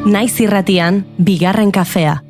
Naiz irratian, bigarren kafea.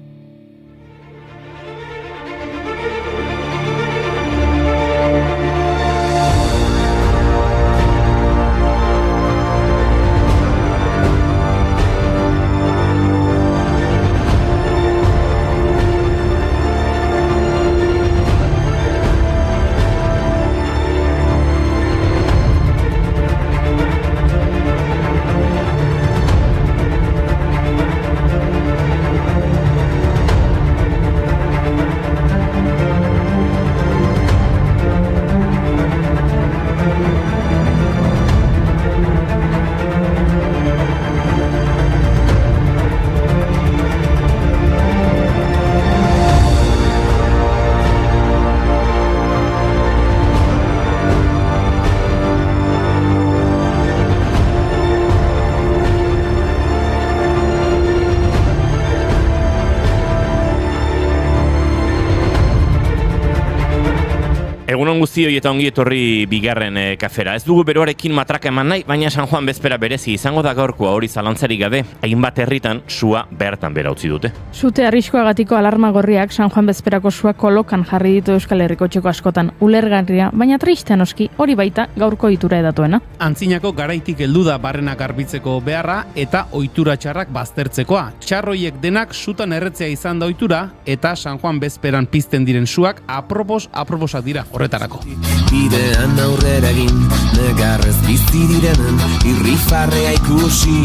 Egunon guztioi eta ongi etorri bigarren kafera. Ez dugu beroarekin matraka eman nahi, baina San Juan bezpera berezi izango da gaurkoa, hori zalantzarik gabe, hainbat herritan sua bertan bera utzi dute. Sute arriskuagatiko alarma gorriak San Juan bezperako sua kolokan jarri ditu Euskal Herriko txeko askotan. Ulergarria, baina tristea noski, hori baita gaurko ohitura edatuena. Antzinako garaitik heldu da barrena garbitzeko beharra eta ohitura txarrak baztertzekoa. Txarroiek denak sutan erretzea izan da ohitura eta San Juan bezperan pizten diren suak aproposak dira horretarako. Bidean aurrera egin, negarrez bizi direnen irrifarrea ikusi,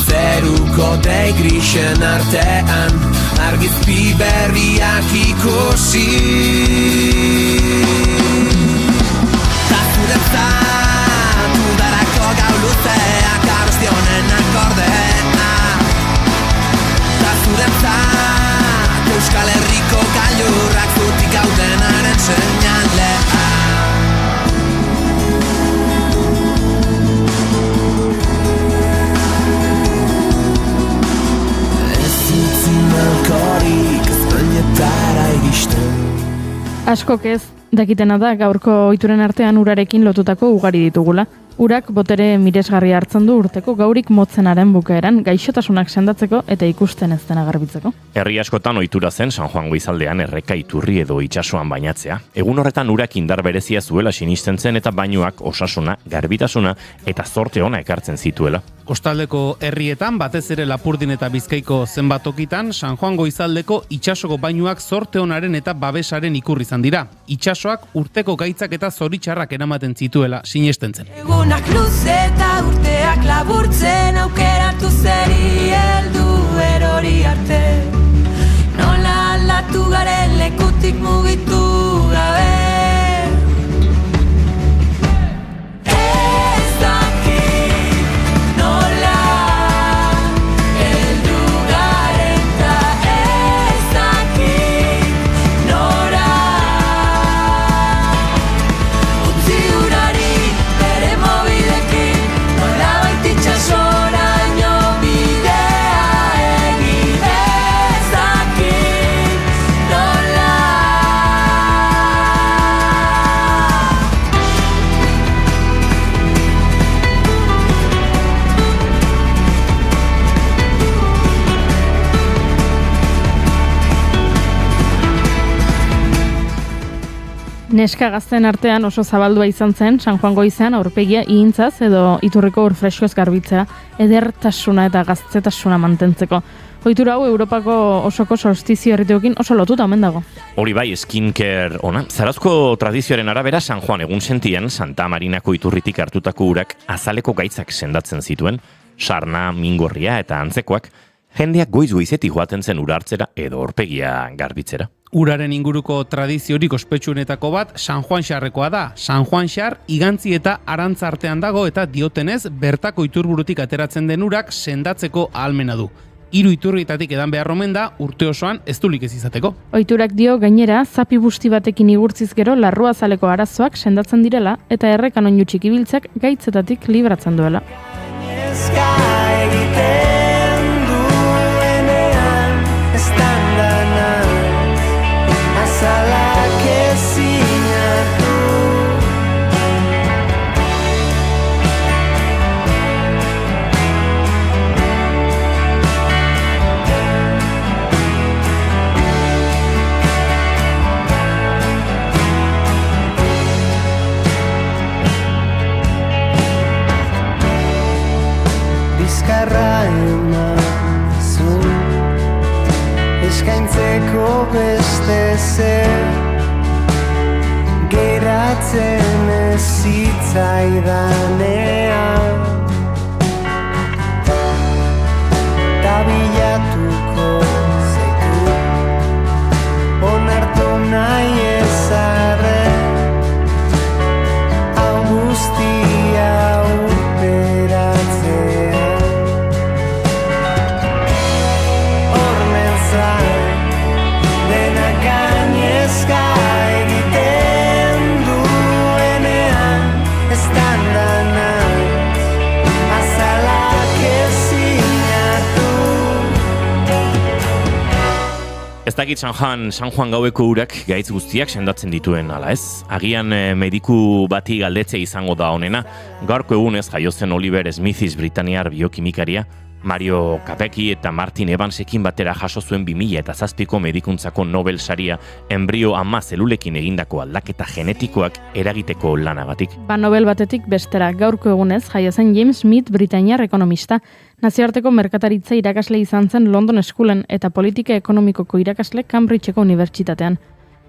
zeruko dei grisen artean argizpi berriak ikusi. Ta zuretzat udarako gau luzeak abestionen akordea, ta zuretzat Euskal Herriko gailurrak zutik gaudenaren seinalea. Askok ez, dakitena da gaurko ohituren artean urarekin lotutako ugari ditugula. Urak botere miresgarria hartzen du urteko gaurik motzenaren bukaeran, gaixotasunak sendatzeko eta ikusten ez dena garbitzeko. Herri askotan ohitura zen San Juan goizaldean erreka iturri edo itsasoan bainatzea. Egun horretan urak indar berezia zuela sinisten zen eta bainuak osasuna, garbitasuna eta zorte ona ekartzen zituela. Kostaldeko herrietan, batez ere Lapurdin eta Bizkaiko zenbat tokitan, San Juan goizaldeko itsasoko bainuak zorte onaren eta babesaren ikurri izan dira. Itsasoak urteko gaitzak eta zoritxarrak eramaten zituela sinesten zen. Egunak luze eta urteak laburtzen aukeratu zeri heldu erori arte. Nola aldatu garen lekutik mugitu gabe. Neska gazten artean oso zabaldua izan zen San Juan goizean aurpegia ihintzaz edo iturriko ur freskoez garbitzea, edertasuna eta gaztetasuna mantentzeko. Ohitura hau Europako osoko solstizio errituekin oso lotuta omen dago. Hori bai, skincare ona. Zarazko tradizioaren arabera San Juan egun sentien Santa Marinako iturritik hartutako urak azaleko gaitzak sendatzen zituen, sarna, mingorria eta antzekoak, jendeak goiz-goizetik joaten zen ura hartzera edo aurpegia garbitzera. Uraren inguruko tradiziorik ospetsuenetako bat San Juan Xarrekoa da. San Juan Xar igantzi eta arantza artean dago eta diotenez bertako iturburutik ateratzen den urak sendatzeko ahalmena du. 3 iturrietatik edan behar omen da urte osoan eztulik ez izateko. Ohiturak dio gainera zapi busti batekin igurtziz gero larruazaleko arazoak sendatzen direla eta errekan oinu txikibiltzak gaitzetatik libratzen duela. bizkarra emazu eskaintzeko beste zer geratzen ez zitzaidanean ta bilatuko zaitu onartu nahi ezarren hau guztia urperatzean hormen zain denak gainezka egiten duenean estan danaz azalak ezinatu. Ez dakit San Juan gaueko urak gaitz guztiak sendatzen dituen ala ez. Agian mediku bati galdetzea izango da honena. Gaurko egunez jaiozen Oliver Smithis britaniar biokimikaria, Mario Capecchi eta Martin Evansekin batera jaso zuen 2007ko medikuntzako Nobel saria enbrio ama zelulekin egindako aldaketa genetikoak eragiteko lanagatik. Nobel batetik bestera gaurko egunez jaio zen James Smith britaniar ekonomista. Nazioarteko merkataritza irakasle izan zen London Schoolen eta politika ekonomikoko irakasle Cambridgeko unibertsitatean.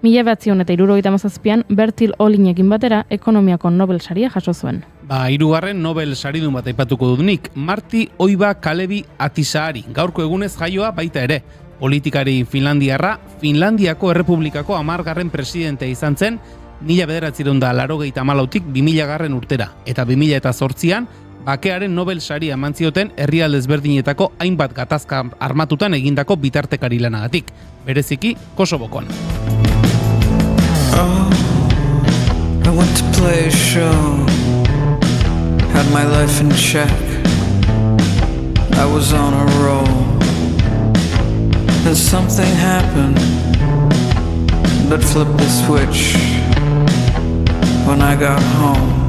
1977an Bertil Ollinekin batera ekonomiako Nobel saria jaso zuen. Hirugarren Nobel saridun bat aipatuko dut nik, Marti Oiba Kalevi Atisahari, gaurko egunez jaioa baita ere. Politikari finlandiarra, Finlandiako Errepublikako 10. presidentea izan zen, 1984tik 2000 urtera, eta 2008an, bakearen Nobel saria eman zioten herrialde ezberdinetako hainbat gatazka armatutan egindako bitartekari lanagatik, bereziki Kosovokoan. Oh, I went to play a show, had my life in check, I was on a roll, and something happened that flipped the switch. When I got home,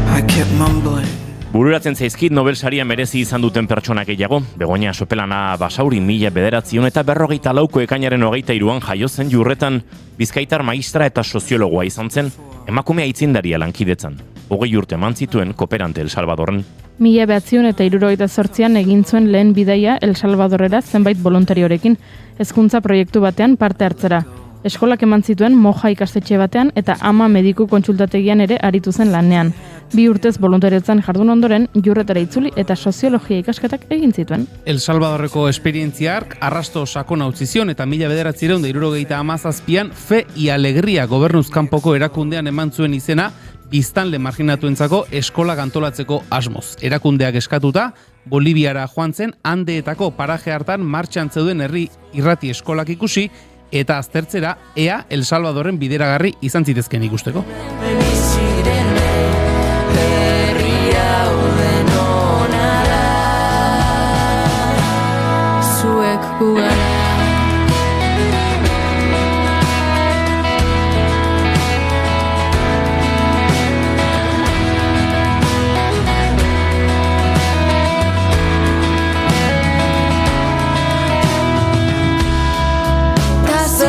I kept mumbling. Bururatzen zaizkit Nobel saria merezi izan duten pertsonak gehiago. Begoña Sopelana Basauri 1994ko ekainaren 23an jaio zen Jurretan, Bizkaitar maistra eta soziologoa izan zen, emakume aitzindaria lankidetzan. 20 urte eman zituen kooperante El Salvadorren. 1978an egin zuen lehen bidaia El Salvadorrera zenbait voluntariorekin, hezkuntza proiektu batean parte hartzera. Eskolak eman zituen Moja ikastetxe batean eta Ama mediku kontsultategian ere aritu zen lanean. 2 urtez voluntariotzan jardun ondoren Jurretara itzuli eta soziologia ikasketak egin zituen. El Salvadorreko esperientziark arrasto sakona utzi zion eta 1977an Fe y Alegria gobernuzkanpoko erakundean eman zuen izena biztanle marginatuentzako eskola antolatzeko asmoz. Erakundeak eskatuta, Boliviara joan zen Andeetako paraje hartan martxan zeuden herri irrati eskolak ikusi eta aztertzera ea El Salvadorren bideragarri izan zitezken ikusteko.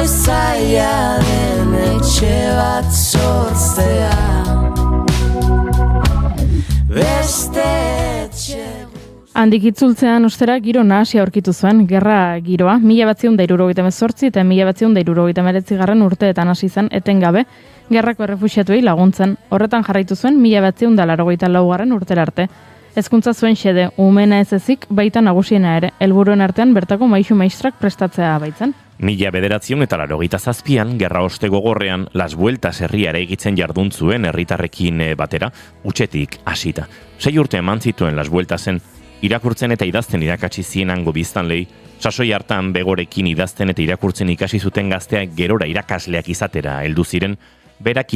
Zaila den etxe bat sortzea beste etxe. Handik itzultzean ostera giro nahasia aurkitu zuen, gerra giroa, 1978 eta 1979 urteetan hasi zen etengabe, gerrako errefuxiatuei laguntzen. Horretan jarraitu zuen 1984 urtera arte. Hezkuntza zuen xede, umena ez ezik, baita nagusiena ere, helburuen artean bertako maisu maistrak prestatzea baitzen. 1987an, gerra oste gogorrean, Las Vueltas herriara egitzen jardun zuen herritarrekin batera, utxetik hasita. 6 urte eman zituen Las Vueltasen, irakurtzen eta idazten irakatsi zienango biztanlei, sasoi hartan begorekin idazten eta irakurtzen ikasi zuten gazteak gerora irakasleak izatera heldu ziren, berak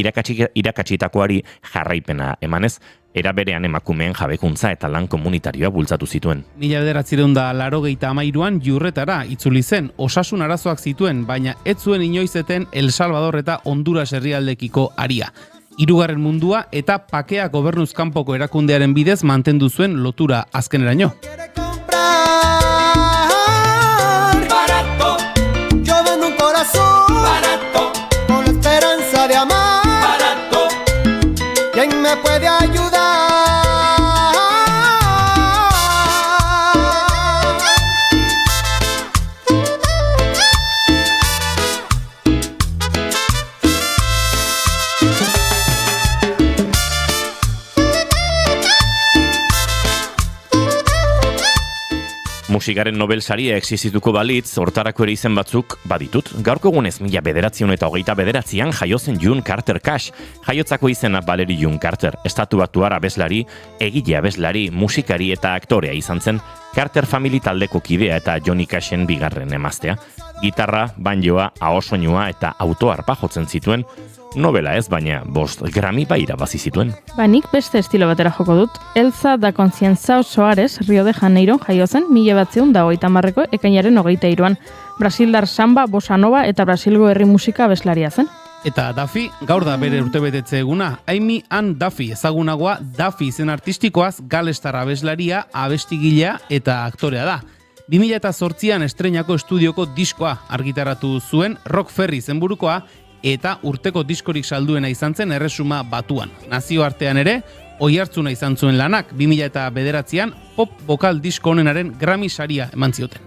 irakatsitakoari jarraipena emanez, era berean emakumeen jabekuntza eta lan komunitarioa bultzatu zituen. 1983an Jurretara itzuli zen, osasun arazoak zituen, baina ez zuen inoizeten El Salvador eta Honduras herrialdekiko aria. Hirugarren mundua eta pakea gobernuzkanpoko erakundearen bidez mantendu zuen lotura azkeneraino. Barato, yo vendo un corazón barato, con la esperanza de amar barato. ¿Quién me puede ayudar? Musikaren Nobel saria existituko balitz, hortarako ere izen batzuk baditut. Gaurko egunez 1929an jaio zen June Carter Cash. Jaiotzako izena Valerie June Carter. Estatubatuar abeslari, egile abeslari, musikari eta aktorea izan zen. Carter Family taldeko kidea eta Johnny Cashen bigarren emaztea. Gitarra, banjoa, ahosoinua eta autoarpa jotzen zituen. Nobela ez, baina 5 Grammy bai irabazi zituen. Nik beste estilo batera joko dut. Elsa da Constanza Soares Rio de Janeiro jaio zen 1930ko ekainaren 23an. Brasildar samba, bossa nova eta Brasilgo herri musika abeslaria zen. Eta Duffy, gaur da bere urtebetetze eguna. Amy Ann Duffy, ezagunagoa Duffy izen artistikoaz, galestar abeslaria, abestigilea eta aktorea da. 2008an estreinako estudioko diskoa argitaratu zuen Rock Ferry zenburukoa, eta urteko diskorik salduena izan zen Erresuma Batuan. Nazioartean ere, oihartzuna izan zuen lanak, 2009an pop vokal disko onenaren Grammy saria eman zioten.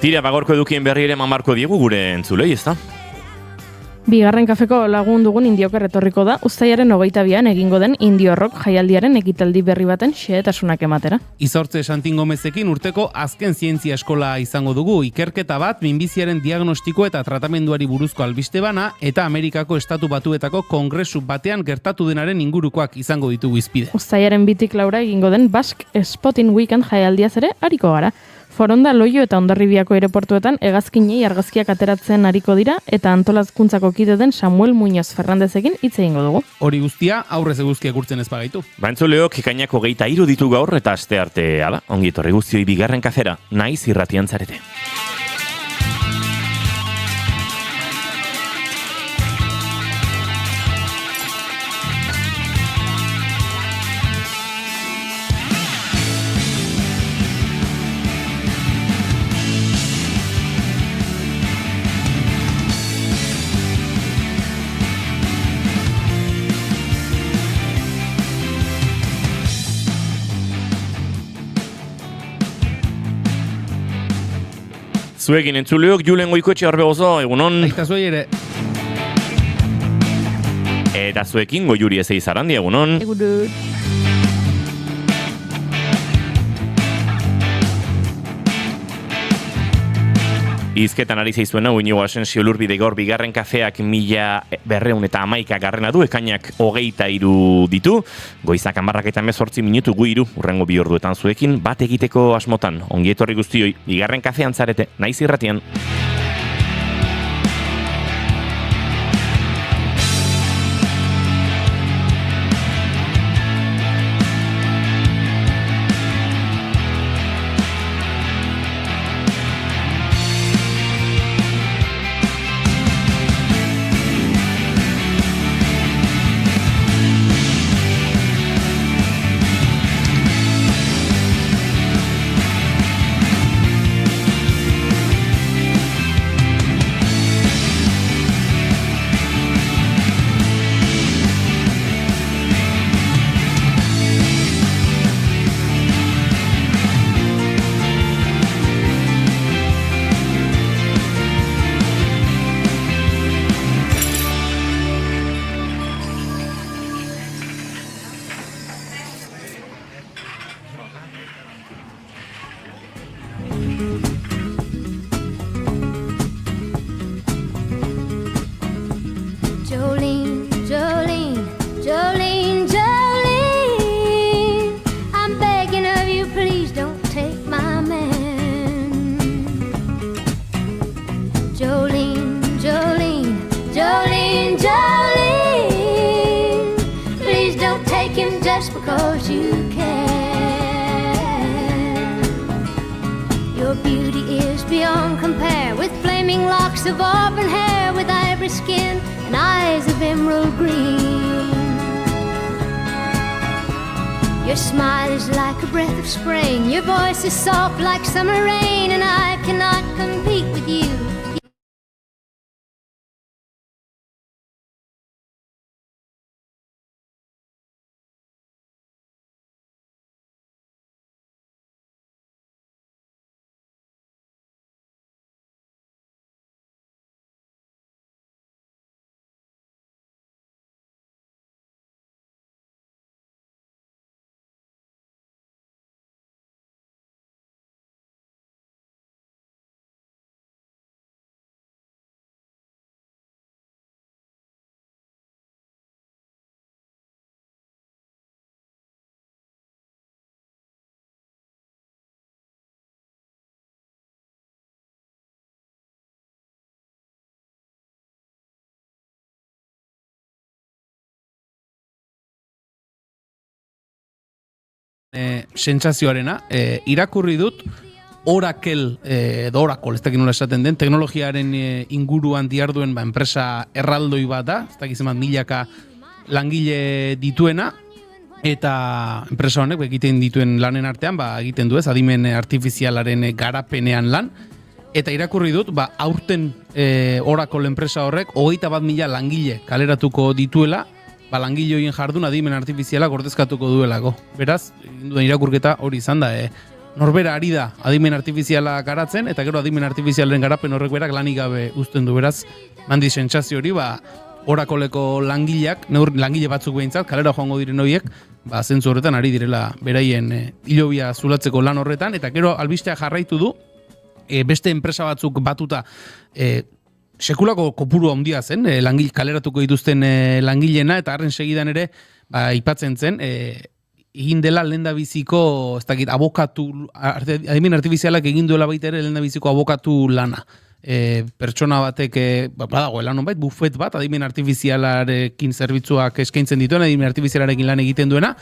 Tira, bagorko edukien berri ere mamarko diegu gure entzulei, ezta? Bigarren kafeko lagun dugun indioker etorriko da, uztailaren 22an egingo den Indio Rock jaialdiaren ekitaldi berri baten xehetasunak ematera. Izortze Santin Gomezekin urteko azken zientzia eskola izango dugu, ikerketa bat minbiziaren diagnostiko eta tratamenduari buruzko albiste bana eta Amerikako Estatu Batuetako kongresu batean gertatu denaren ingurukoak izango ditugu izpide. Uztailaren 2 egingo den Basque Spotting Weekend jaialdiaz ere ariko gara. Foronda, Loio eta Hondarribiako aireportuetan hegazkinei argazkiak ateratzen ariko dira eta antolazkuntzako kide den Samuel Muñoz Fernandezekin hitz egingo dugu. Hori guztia aurrez eguzkiak urtzen ez bagaitu. Entzuleok ekainako 23 ditu gaur eta aste arte ala, ongi etorri guztioi bigarren kafera, naiz irratian zarete. Zuekin entzuleok, Julen Goikoetxe Arbegozo, egunon. Aita zuei ere. Eta zuekin, Goiuri Ezei Zarandi, egunon. Egunon. Izketan ari zeizuena, Inigo Asensio Lurbide gaur bigarren kafeak 1211 garrena du, ekainak 23 ditu, goizak 10:18 minutu gu 3, urrengo 2 orduetan zuekin, bat egiteko asmotan, ongi etorri guztioi, bigarren kafean zarete, naiz irratian. just because you can. Your beauty is beyond compare, with flaming locks of auburn hair, with ivory skin and eyes of emerald green. Your smile is like a breath of spring, your voice is soft like summer rain, and I cannot compete with you. Sentsazioarena, irakurri dut Oracle, edo Oracle, ez dakit nola esaten den, teknologiaren inguruan diarduen enpresa erraldoi bat da, ez dakit zenbat milaka langile dituena, eta enpresa honek egiten dituen lanen artean, egiten du ez, adimen artifizialaren garapenean lan, eta irakurri dut, aurten Oracle enpresa horrek 21.000 langile kaleratuko dituela, langile horien jardun adimen artifiziala gordezkatuko duelako. Beraz, duen irakurketa hori izan da, norbera ari da adimen artifiziala garatzen, eta gero adimen artifizialen garapen horrek berak lanik gabe uzten du. Beraz, mandi sentsazio hori, Oracoleko langileak, langile batzuk behintzat, kalera joango diren horiek, zentzu horretan ari direla beraien hilobia zulatzeko lan horretan, eta gero albistea jarraitu du, beste enpresa batzuk batuta, sekulako kopuru handia zen, kaleratuko dituzten langileena, eta harren segidan ere, aipatzen zen, egin dela lehendabiziko, ez dakit, abokatu, adimen artifizialak egin duela baita ere lehendabiziko abokatu lana. Pertsona batek, badagoela nonbait, bufet bat, adimen artifizialarekin zerbitzuak eskaintzen dituen, adimen artifizialarekin lan egiten duena,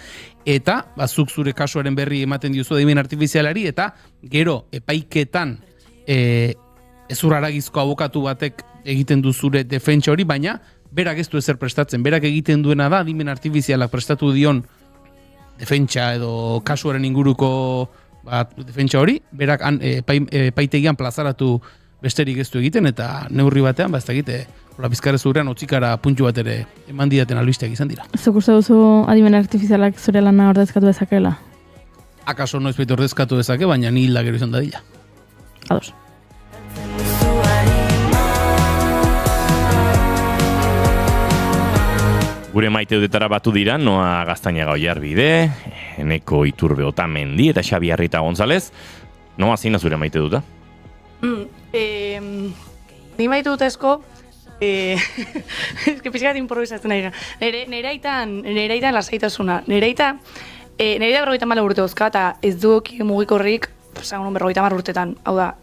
eta, zuk zure kasuaren berri ematen diozu adimen artifizialari, eta gero, epaiketan, ezur haragizko abokatu batek egiten du zure defentsa hori, baina berak ez du ezer prestatzen. Berak egiten duena da, adimen artifizialak prestatu dion defentsa edo kasuaren inguruko defentsa hori, berak epaitegian plazaratu besterik ez du egiten, eta neurri batean, ez da egite, bizkarrezurrean otzikara puntu bat ere eman didaten albisteak izan dira. Zuk uste duzu adimen artifizialak zure lana ordezkatu dezakela? Akaso noiz bait ordezkatu dezake, baina ni hilda gero izan dadila. Ados. Gure maite dutara batu dira, Noa Gaztañaga Oiarbide, Eneko Iturbe Otamendi eta Xabi Arrieta González. Noa, zein zure maite duta? Ni maite dutezko, pixkat improvisatzen nahi. Nere aitan lasaitasuna. Nere aita 54 urte dauzka, eta ez duk mugikorrik, esan 50 urtetan. Hau da,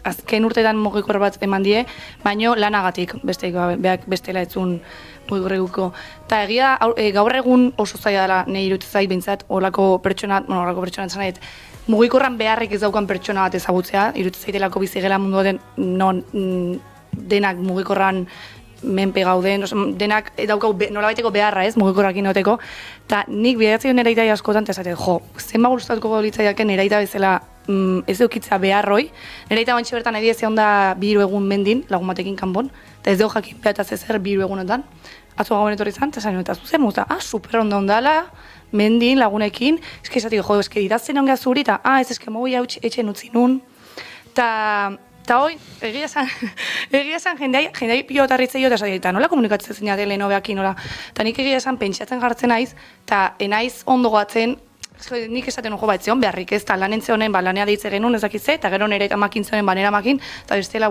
azken urtetan mugikor bat eman die, baino lanagatik, beak bestela etzun mugikorriguko. Eta egia gaur egun oso zaila dela, nahi irutzait bintzat, olako pertsonat zanait, mugikorran beharrik ez daukan pertsona bat ezagutzea, irutzaitelako bizigela mundu den non denak mugikorran menpe gauden, denak daukau nolabaiteko beharra ez, mugikorrakin noteko, eta nik bideratzen nire aitai askotan, eta esaten, zenba gustatuko litzaidaken nire aita bezala ez eukitzea beharroi, nire aita bantxe bertan edia ze onda 2 egun mendin, lagun batekin kanbon, eta ez deu jakin behataz ezer 2 egunetan, atzo gauen etorri zan, eta zain, eta zuzen, super onda ondala, mendin, lagunekin, eski esatik, eski didatzen ongea zuri, eta ez eski mogi hau etxen utzi nun, eta hoi, egia esan jendai pilotarritzei eta esatik, eta nola komunikatzen zinate lehen hobeakin, nola, eta nik egia esan pentsatzen jartzen naiz, eta enaiz ondo goatzen, nik esaten batzion beharrik ez, eta lanentze honen lanea deitze genuen ezakitze, eta gero nire amakin zonen nera amakin, eta bestela,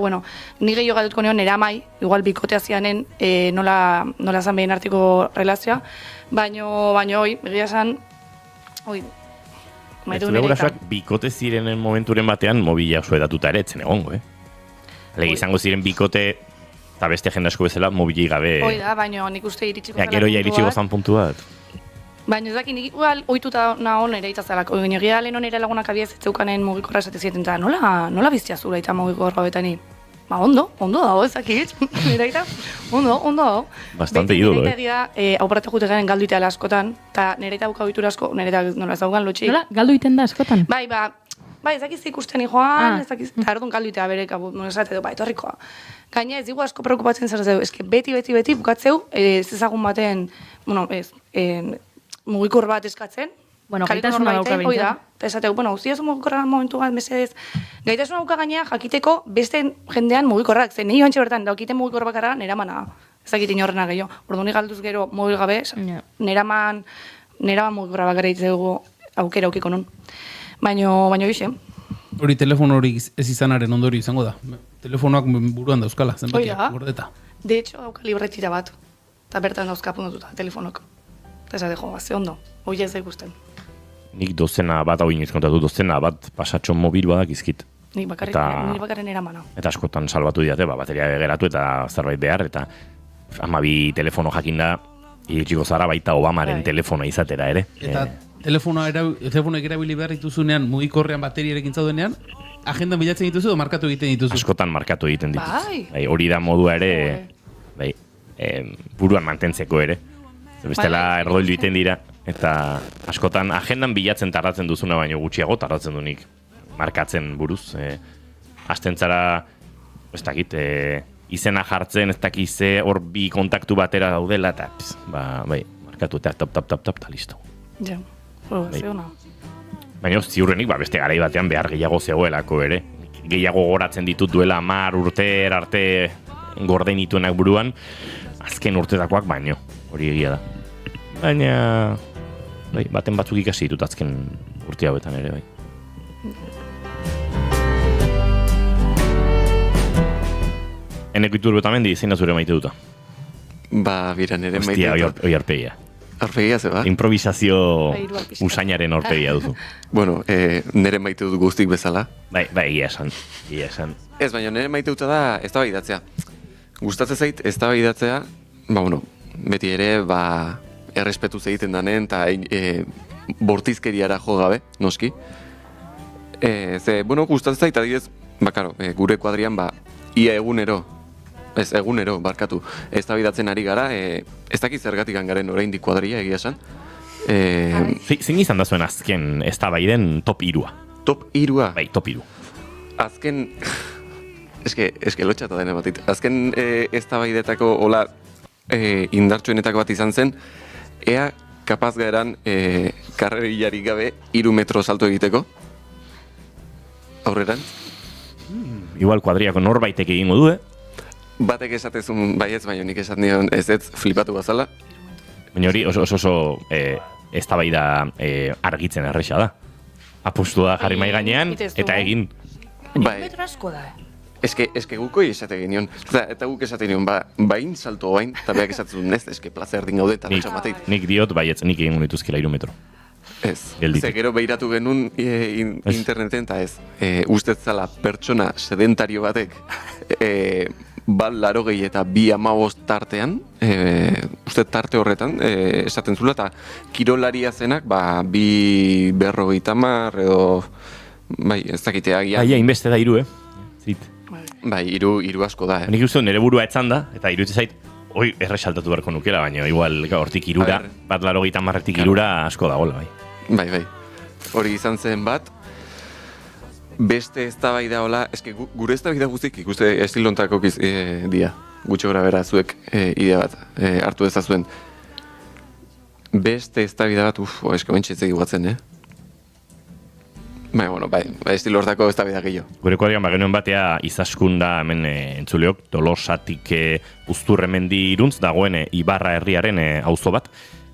ni gehiago gatutko nion nera amai, igual bikotea zianen nola zan behin artiko relazioa, baino hoi, egia esan, maitu nire eta. Bikote zirenen momenturen batean mobila oso edatuta ere etzen egongo, Legi izango ziren bikote eta beste jende asko bezala mobili gabe. Hoi da, baino nik uste iritsiko zela gero ja iritsiko zan puntu bat. Baina ez dakit, nik igual ohituta nago nire itazalako. Baina egia lehen nire lagunak abiez etzeukanen mugikora esate zieten, eta nola biztia zura eta mugikor gabetani? Ba, ondo dago, ez dakit. Nire eta, ondo dago. Bastante ídolo, Nire eta auparatu jute garen galdu iteala askotan, eta nire eta buka ohitura asko, nire eta nola ez daugan lotxik. Nola, galdu iten da askotan? Bai, ez dakiz ikusten joan, ez dakiz, eta erdun galdu itea bereka, esate du, etorrikoa. Gaina ez digu asko preokupatzen zer zeu, eske beti bukatzeu, ez ezagun baten, mugikur bat eskatzen, gaitasuna dauka behintzen. Eta esateu, guztia zu mugikorra momentu bat, mesedez, gaitasuna dauka gaina jakiteko beste jendean mugikorrak, zen nahi joantxe bertan, daukiten mugikor bakarra neramana. Ez dakit inorrena gehiago. Ordu ni galduz gero mugi gabe, neraman mugikorra bakarra ditzegu aukera aukiko nun. Baina bixe. Hori telefono hori ez izanaren ondori izango da. Telefonoak buruan dauzkala, zenbakia, gordeta. De hecho, dauka libretira bat. Eta bertan dauzka apuntatuta, telefonok. Eta esate jo, ze ondo, hori ez da ikusten. Nik dozena bat, hau inoiz kontatu, dozena bat pasatxo mobil badak izkit. Nik bakarren eramana. Eta askotan salbatu diate, bateria geratu eta zerbait behar, eta 12 telefono jakinda, iritsiko zara baita Obamaren telefona izatera ere. Eta telefonoek erabili behar dituzunean, mugikorrean bateriarekin zaudenean, agendan bilatzen dituzu edo markatu egiten dituzu? Askotan markatu egiten dituzu. Bai, hori da modua ere, buruan mantentzeko ere. Bestela erdoildu egiten dira, eta askotan agendan bilatzen tardatzen duzuna, baino gutxiago tardatzen dunik markatzen buruz. Hasten zara, ez dakit, izena jartzen, ez dakize hor bi kontaktu batera daudela, eta markatu eta tap, eta listo. Ja, zeona. Baina ziurrenik, beste garai batean behar gehiago zegoelako ere. Gehiago goratzen ditut duela 10 urte arte gorde nituenak buruan, azken urtetakoak baino, hori egia da. Baina, baten batzuk ikasi ditut azken urte hauetan ere, bai. Eneko Iturbetamendi, zein da zure maite duta? Bira, nire maite duta. Hostia, oi arpegia. Arpegia, zeba? Improvisazio usainaren arpegia duzu. Bueno, nire maite dut guztik bezala. Bai, egia esan. Ez, baina nire maite duta da eztabaidatzea. Gustatzen zait eztabaidatzea, beti ere, errespetuz egiten danen, eta bortizkeriara jo gabe, noski. Gustatzen zait, adibidez, gure kuadrian, ia egunero, barkatu, eztabaidatzen ari gara, ez dakit zergatik garen oraindik kuadria egia esan. Zein izan da zuen azken eztabaiden top 3? Top 3? Bai, top 3. Azken, eske lotxata dena batit, azken eztabaidetako hola indartsuenetako bat izan zen, ea kapaz gaeran karrerillarik gabe 3 metro salto egiteko, aurreran. Igual kuadriako norbaitek egingo du, Batek esatezun baietz, baina nik esat nion ez flipatu bazala. Baina hori oso eztabaida argitzen erresa da. Apostua jarri mai gainean eta egin. Bai. Metro asko da. Eske guko esate genion. Eta guk esate nion, bain salto bain, eta beak esatzen ez, eske plazer din gaude eta batxamateit. Nik diot baietz, nik egin dituzkela 3 metro. Ez, gero behiratu genuen interneten, eta ez, ustetzala pertsona sedentario batek bat 80 eta 215 tartean, uste tarte horretan, esaten zula, eta kirolaria zenak, 250 edo, ez dakitea agian. Inbeste da 3, Zit. Bai, 3 asko da, Nik uste nire burua etzan da, eta iruditzen zait, erresaltatu beharko nukela, baina igual hortik 3, bat 80etik 3 asko da gola, bai. Bai. Hori izan zen bat, beste eztabaida hola, eske gure eztabaida guztik ikuste estilontako dia, gutxo gora bera zuek idea bat hartu ezazuen. Beste eztabaida bat, eske bentsetzegi guatzen, Bai, estilortako eztabaida gehiago. Gure kuadrian genuen batea izaskun da hemen entzuleok, Tolosatik Uzturremendi iruntz dagoen Ibarra herriaren auzo bat,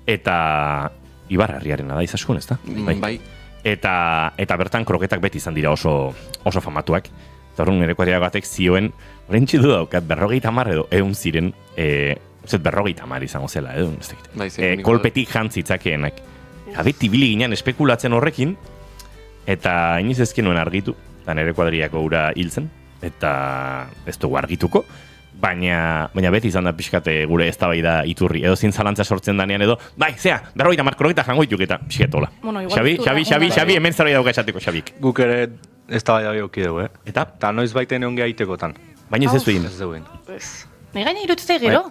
eta Ibarra herriarena da izaskun, ez da? Bai. Eta bertan kroketak beti izan dira oso famatuak. Eta horren nire kuadria batek zioen, horrentxe du daukat, 50 edo 100 ziren, 50 izango zela, edo, ez dakit. Kolpetik jantzitzakeenak. Beti bili ginen espekulatzen horrekin, eta iniz ezken nuen argitu, eta nire kuadriako ura hiltzen, eta ez dugu argituko, Baina beti izan da pixkate gure eztabaida iturri. Edo zin zalantza sortzen danean edo, bai, zea, 50 kroita jango dituk eta pixketola. Bueno, Xabi, hemen zerbait dauka esateko, Xabik. Guk ere eztabaida bioki dugu, Eta? Ta noiz baiten egon gehaitekotan. Baina ez egin. Ez dugu. Nahi gaina irutzea gero,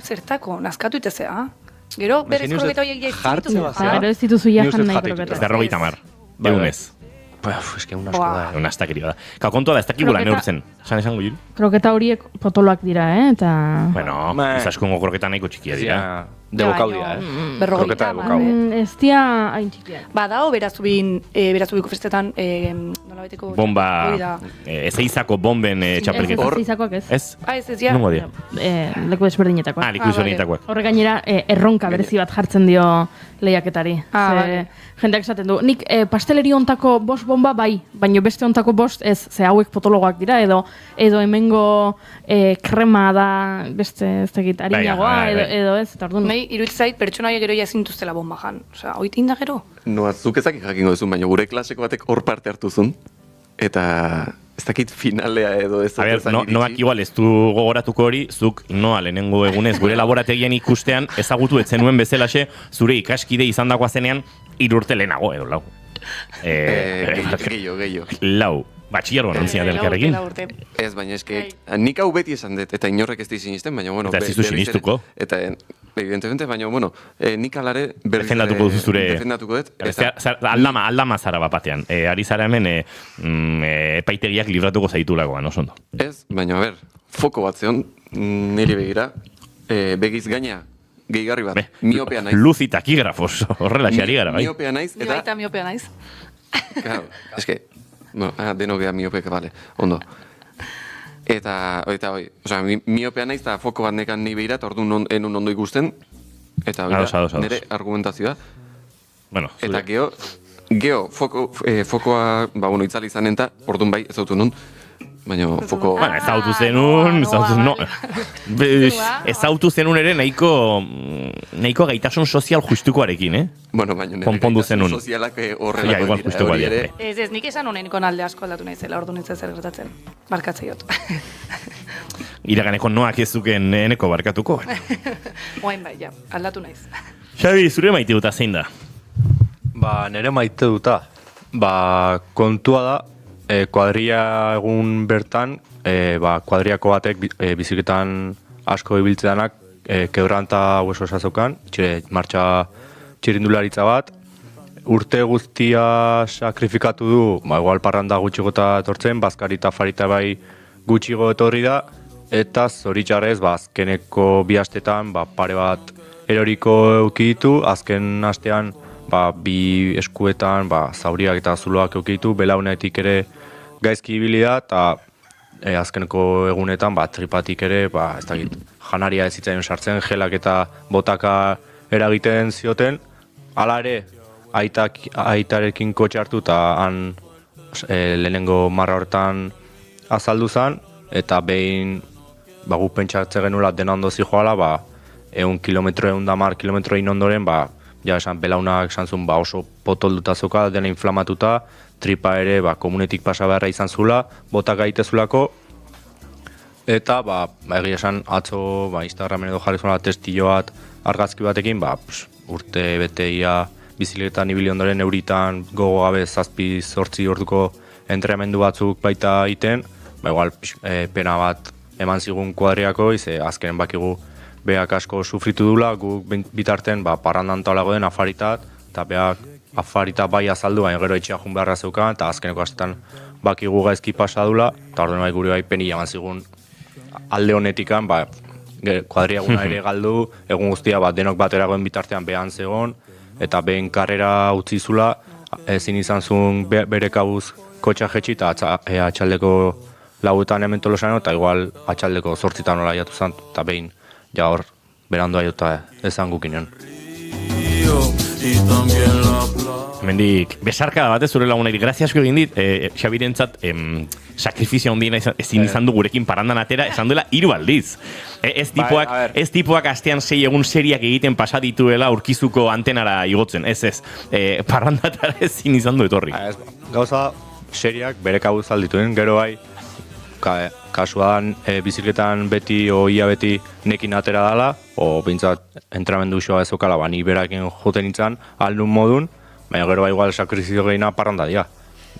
zertako, nazkatu itezea. Gero, berez kroketa horiek jartzen bat. Gero ez dituzu jajan nahi kroketa. Ez da 50, egunez. Ez que un asko da. Una astakeri bada. Kontua da, ez dakibula neurtzen. Esango juri? Kroketa horiek potoloak dira, eta... Bueno, ez askongo kroketa nahiko txikia dira. Debokau dira, Kroketa debokau. Ez dia hain txikia. Badao, berazubiko festetan, nola beteko... Bomba, ezeizako bomben txapelketa. Ez eizakoak ez. Ez? Ez ja. Nungo dira? Leku desberdinetakoak. Leku desberdinetakoak. Horre gainera, erronka berezi bat jartzen dio lehiaketari. Jendeak esaten du, nik pasteleri ontako bost bomba bai, baina beste ontako bost ez, ze hauek potologoak dira, edo hemengo krema da beste ez tegit harinagoa, edo ez, eta orduan. Nahi, iruditzait, pertsona horiek gero jazintuztela bomba jan. Osea, hoitin da gero? Noa, zuk ezakik jakingo duzun, baina gure klaseko batek hor parte hartuzun, eta ez dakit finalea edo ez. A ber, noak igual ez du gogoratuko hori, zuk noa lehenengo egunez gure laborategian ikustean ezagutu etzenuen bezalaxe zure ikaskide izan dagoa zenean 3 urte lehenago edo lau. Gehiago. Lau. Batxillergoan ontzina delkarrekin. Ez, baina eske, nik hau beti esan dut, eta inorrek ez di sinisten, baina bueno... Eta ez dizu sinistuko. Eta, evidentemente, baina bueno, nik alare... Defendatuko duzu zure... Defendatuko dut. Aldama zara bapatean. Ari zara hemen epaitegiak libratuko zaitulakoan, oso ondo. Ez, baina, a ber, foko bat zeon, niri begira, begiz gaina, gehigarri bat, miopea naiz. Luz eta takigrafos, horrela xari gara, bai? Miopea naiz, eta... Ni baita miopea naiz. Claro, eske... Bueno, deno geha miopek, bale, ondo. Eta osea, miopea naiz eta foko bat nekan ni behirat, orduan enun ondo ikusten, eta nire argumentazioa. Bueno, eta geho, fokoa, itzali izanen eta, orduan bai, ez autu nun, baina foko... Bueno, ez autu zenun, ez autu zenun ere nahiko gaitasun sozial justukoarekin, Bueno, baina nire gaitasun sozialak horrelako dira. Ez, nik esan honen alde asko aldatu naizela, ordu nintzen zer gertatzen. Barkatzeiot. Iraganeko noak ez zuken eneko barkatuko. Oain bai, ja, aldatu naiz. Xabi, zure maite duta zein da? Nire maite duta. Kontua da, kuadria egun bertan, kuadriako batek biziketan asko ibiltzeanak kebranta hueso sazokan, martxa txirindularitza bat, urte guztia sakrifikatu du, igual parranda gutxigota etortzen, bazkari eta farita bai gutxigo etorri da, eta zoritxarrez, azkeneko 2 astetan, pare bat eroriko eukiditu, azken astean, 2 eskuetan, zauriak eta zuloak eukiditu, belaunetik ere gaizki ibili da, eta azkeneko egunetan, tripatik ere, ez dakit, janaria ez zitzaion sartzen, gelak eta botaka eragiten zioten, hala ere, aitarekin kotxe hartu eta han lehenengo marra hortan azaldu zen, eta behin guk pentsatze genuela dena ondo zijoala, 100 kilometro, 110 kilometro inondoren, esan belaunak esan zuen oso potolduta zoka, dena inflamatuta, tripa ere komunetik pasa beharra izan zula, botak gaitezulako, eta egia esan atzo Instagramen edo jarri zuela testillo bat argazki batekin, urte beteia bizikletan ibili ondoren euritan gogo gabe 7-8 orduko entrenamendu batzuk baita iten, igual pena bat eman zigun kuadriako, azkenen bakigu beak asko sufritu dula, guk bitarten parrandan taulago den afaritat, eta beak afarita bai azaldu, baina gero etxea jun beharra zeukan, eta azkeneko astetan bakigu gaizki pasa dula, eta orduan bai gure bai peni eman zigun alde honetikan, kuadriaguna ere galdu, egun guztia denok bateragoen bitartean behan zegoen, eta behin karrera utzi zula, ezin izan zuen bere kabuz kotxa jetxi, eta atxaldeko 4etan hemen Tolosan, eta igual atxaldeko 8etan nola jatu zen, eta behin hor berandu aiota ezan gukinen. Hemendik, besarka batez zure lagunari, grazia asko egin dit, Xabirentzat sakrifizio handiena ezin izan du gurekin parandan atera, esan duela 3 aldiz. Ez tipuak astean 6 egun seriak egiten pasadituela urkizuko antenara igotzen, ez, parrandatara ezin izan du etorri. Gauza seriak bere kabuz aldituen, gero bai, kasua da bizikletan beti ia beti nekin atera dala, o bintzat entramendu isoa ezokala, ni berakin joten nintzen aldun modun, baina gero igual sakrizio gehiena parranda dira.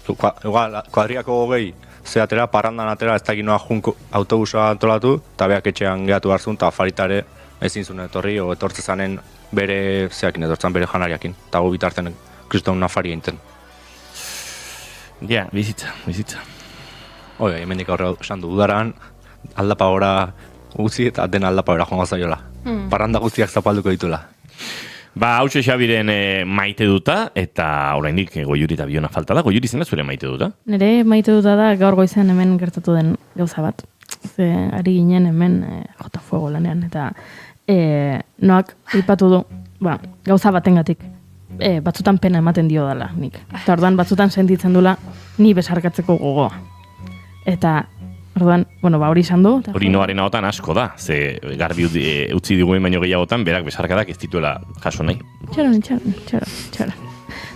Igual, kuadriako gehi zeatera, parrandan atera, ez dakit noa junko autobusa antolatu, eta beak etxean gehatu barzun, eta afaritare ezin zuen etorri, o etortze zanen bere zeakin etortzen, bere janariakin, eta gu bitartzen kriston nafari einten. Ja, bizitza. Oia, hemendik aurre esan du, udaran aldapa gora gutzi eta den aldapa gora joango zaiola. Parranda guztiak zapalduko ditula. Ba, hautsa Xabiren maite duta, eta oraindik Goiuri eta Biona falta da. Goiuri zena zure maite duta? Nire maite duta da gaur goizean hemen gertatu den gauza bat. Ze ari ginen hemen jota fuego lanean, eta noak ipatu du, gauza batengatik. Batzutan pena ematen dio dela nik. Eta orduan batzutan sentitzen dula ni besarkatzeko gogoa. Eta orduan, hori izan du. Hori noaren ahotan asko da, ze garbi utzi diguen baino gehiagotan, berak besarkadak ez dituela jaso nahi. Txaron.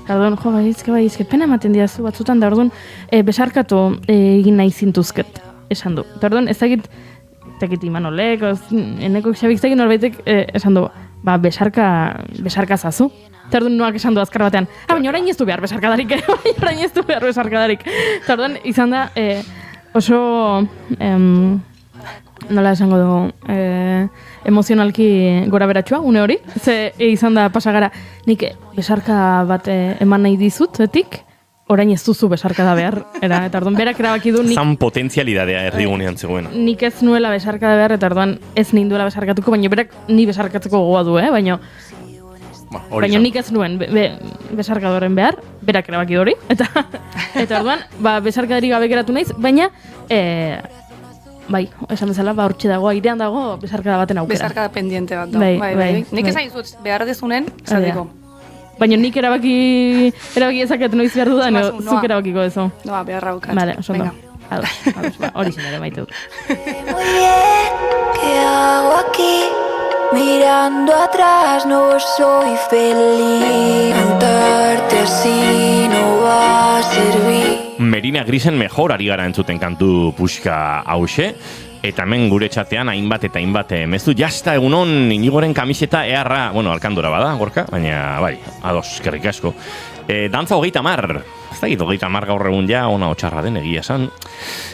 Orduan, baizke, pena ematen diazu batzutan, da orduan besarkatu egin nahi zintuzket, esan du. Eta orduan, ez dakit Imanolek, eneko Xabik zegin norbaitek esan du, besarka zazu. Eta orduan noak esan du azkar batean, baina orain ez du behar besarkadarik, Eta orduan, izan da, oso, nola esango dugu, emozionalki gora beratxua, une hori. Ze izan da pasagara, nik besarka bat eman nahi dizutetik, orain ez duzu besarka da behar. Eta orduan, berak erabaki du nik... Zan potentzialidadea erdigunean zegoena. Nik ez nuela besarka da behar, eta orduan ez ninduela besarkatuko, baina berak ni besarkatzeko gogoa du, baina nik ez nuen besarkadoren behar, berak erabaki hori, eta orduan, besarkadari gabe geratu naiz, baina, esan bezala, hortxe dago, airean dago, besarkada baten aukera. Besarkada pendiente bat da. Bai. Nik esan izut, behar dezunen, esateko. Baina nik erabaki ezaket noiz behar dudan, zuk erabakiko ezo. Beharra bukat. Vale, oso ondo. Hori zen ere maite dut. Muy bien, ¿qué hago aquí? Mirando atrás no soy feliz. Cantarte así no va a servir. Merina Grisen mejor ari gara entzuten kantu puxka hause. Eta hemen gure txatean hainbat eta hainbat mezu. Jasta egunon Inigoren kamiseta eharra, alkandora bada, gorka, baina bai, ados, eskerrik asko. Dantza 30. Ez da gitu 30 gaur egun ja, ona otxarra den egia esan.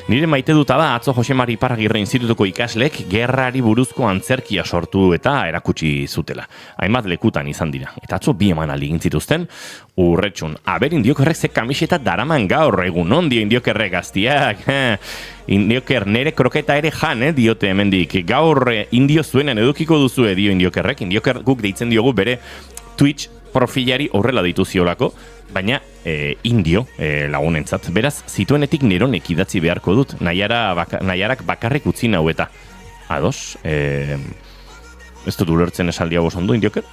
Nire maite duta da, atzo Jose Mari Iparragirre institutuko ikaslek gerrari buruzko antzerkia sortu eta erakutsi zutela. Hainbat lekutan izan dira. Eta atzo 2 emanaldi egin zituzten urretxun. Aber Indiokerrek ze kamiseta daraman gaur egun, ondio Indiokerrek gaztiak. Indioker nere kroketa ere jan, diote hemendik. Gaur indio zuenan edukiko duzue dio Indiokerrek. Indioker guk deitzen diogu bere Twitch profilari horrela ditu ziolako, baina indio lagunentzat. Beraz, zituenetik neronek idatzi beharko dut, nahiarak bakarrik utzi nau eta. Ados, ez dut ulertzen esaldi hau ondo, Indioker?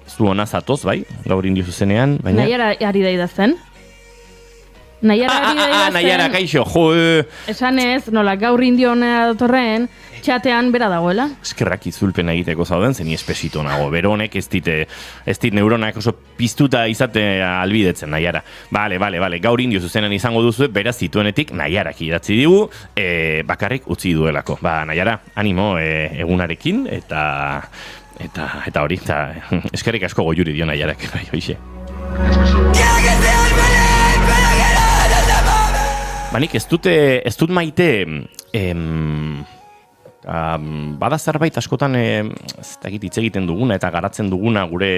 Zu hona zatoz, bai, gaur indio zuzenean, baina... Nahiara ari da idazten. Nahiara, kaixo, jo... Esan ez, nola, gaur indio hona datorren, txatean bera dagoela. Eskerrak izulpen egiteko zauden, zen espesito nago. Bero honek ez dit neuronak oso piztuta izate albidetzen, Nahiara. Bale, gaur indio zuzenan izango duzu, beraz zituenetik Nahiarak idatzi digu, bakarrik utzi duelako. Nahiara, animo egunarekin, eta hori, eskerrik asko Goiuri dio Nahiarak, bai, hoixe. Nik ez dut maite... bada zerbait askotan hitz egiten duguna eta garatzen duguna gure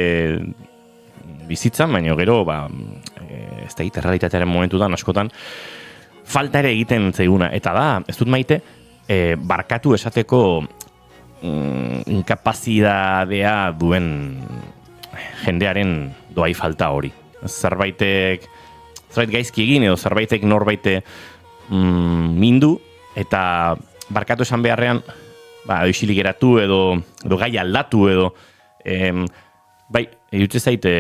bizitzan, baina gero ez errealitatearen momentutan askotan falta ere egiten zaiguna, eta da, ez dut maite barkatu esateko inkapazidadea duen jendearen doai falta hori. Zerbait gaizki egin edo zerbaitek norbaite mindu eta barkatu esan beharrean, isilik geratu edo gai aldatu edo, bai, edutze zaite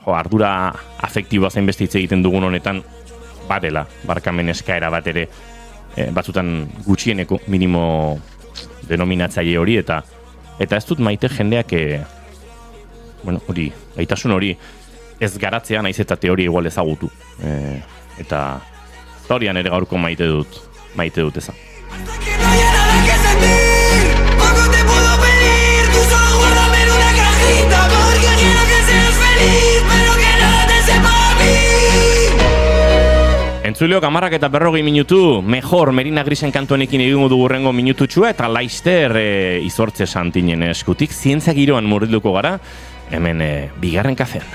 ardura afektiboa zain beste hitz egiten dugun honetan, badela, barkamen eskaera bat ere, batzutan gutxieneko minimo denominatzaile hori, eta ez dut maite jendeak, hori, gaitasun hori, ez garatzea naiz eta teoria igual ezagutu. Eta historian ere gaurko maite dut maite dut ezan. Que no hay nada que sentir, poco te puedo pedir, tú solo guárdame en una cajita, porque quiero que seas feliz, pero que nada te sepa a mí. Entzuleok 10:40 minutu, mejor Merina Grisen kantuanekin egingo dugu hurrengo minututxua eta Laister izortze santinen eskutik, zientzia giroan murrilduko gara, hemen bigarren kafean.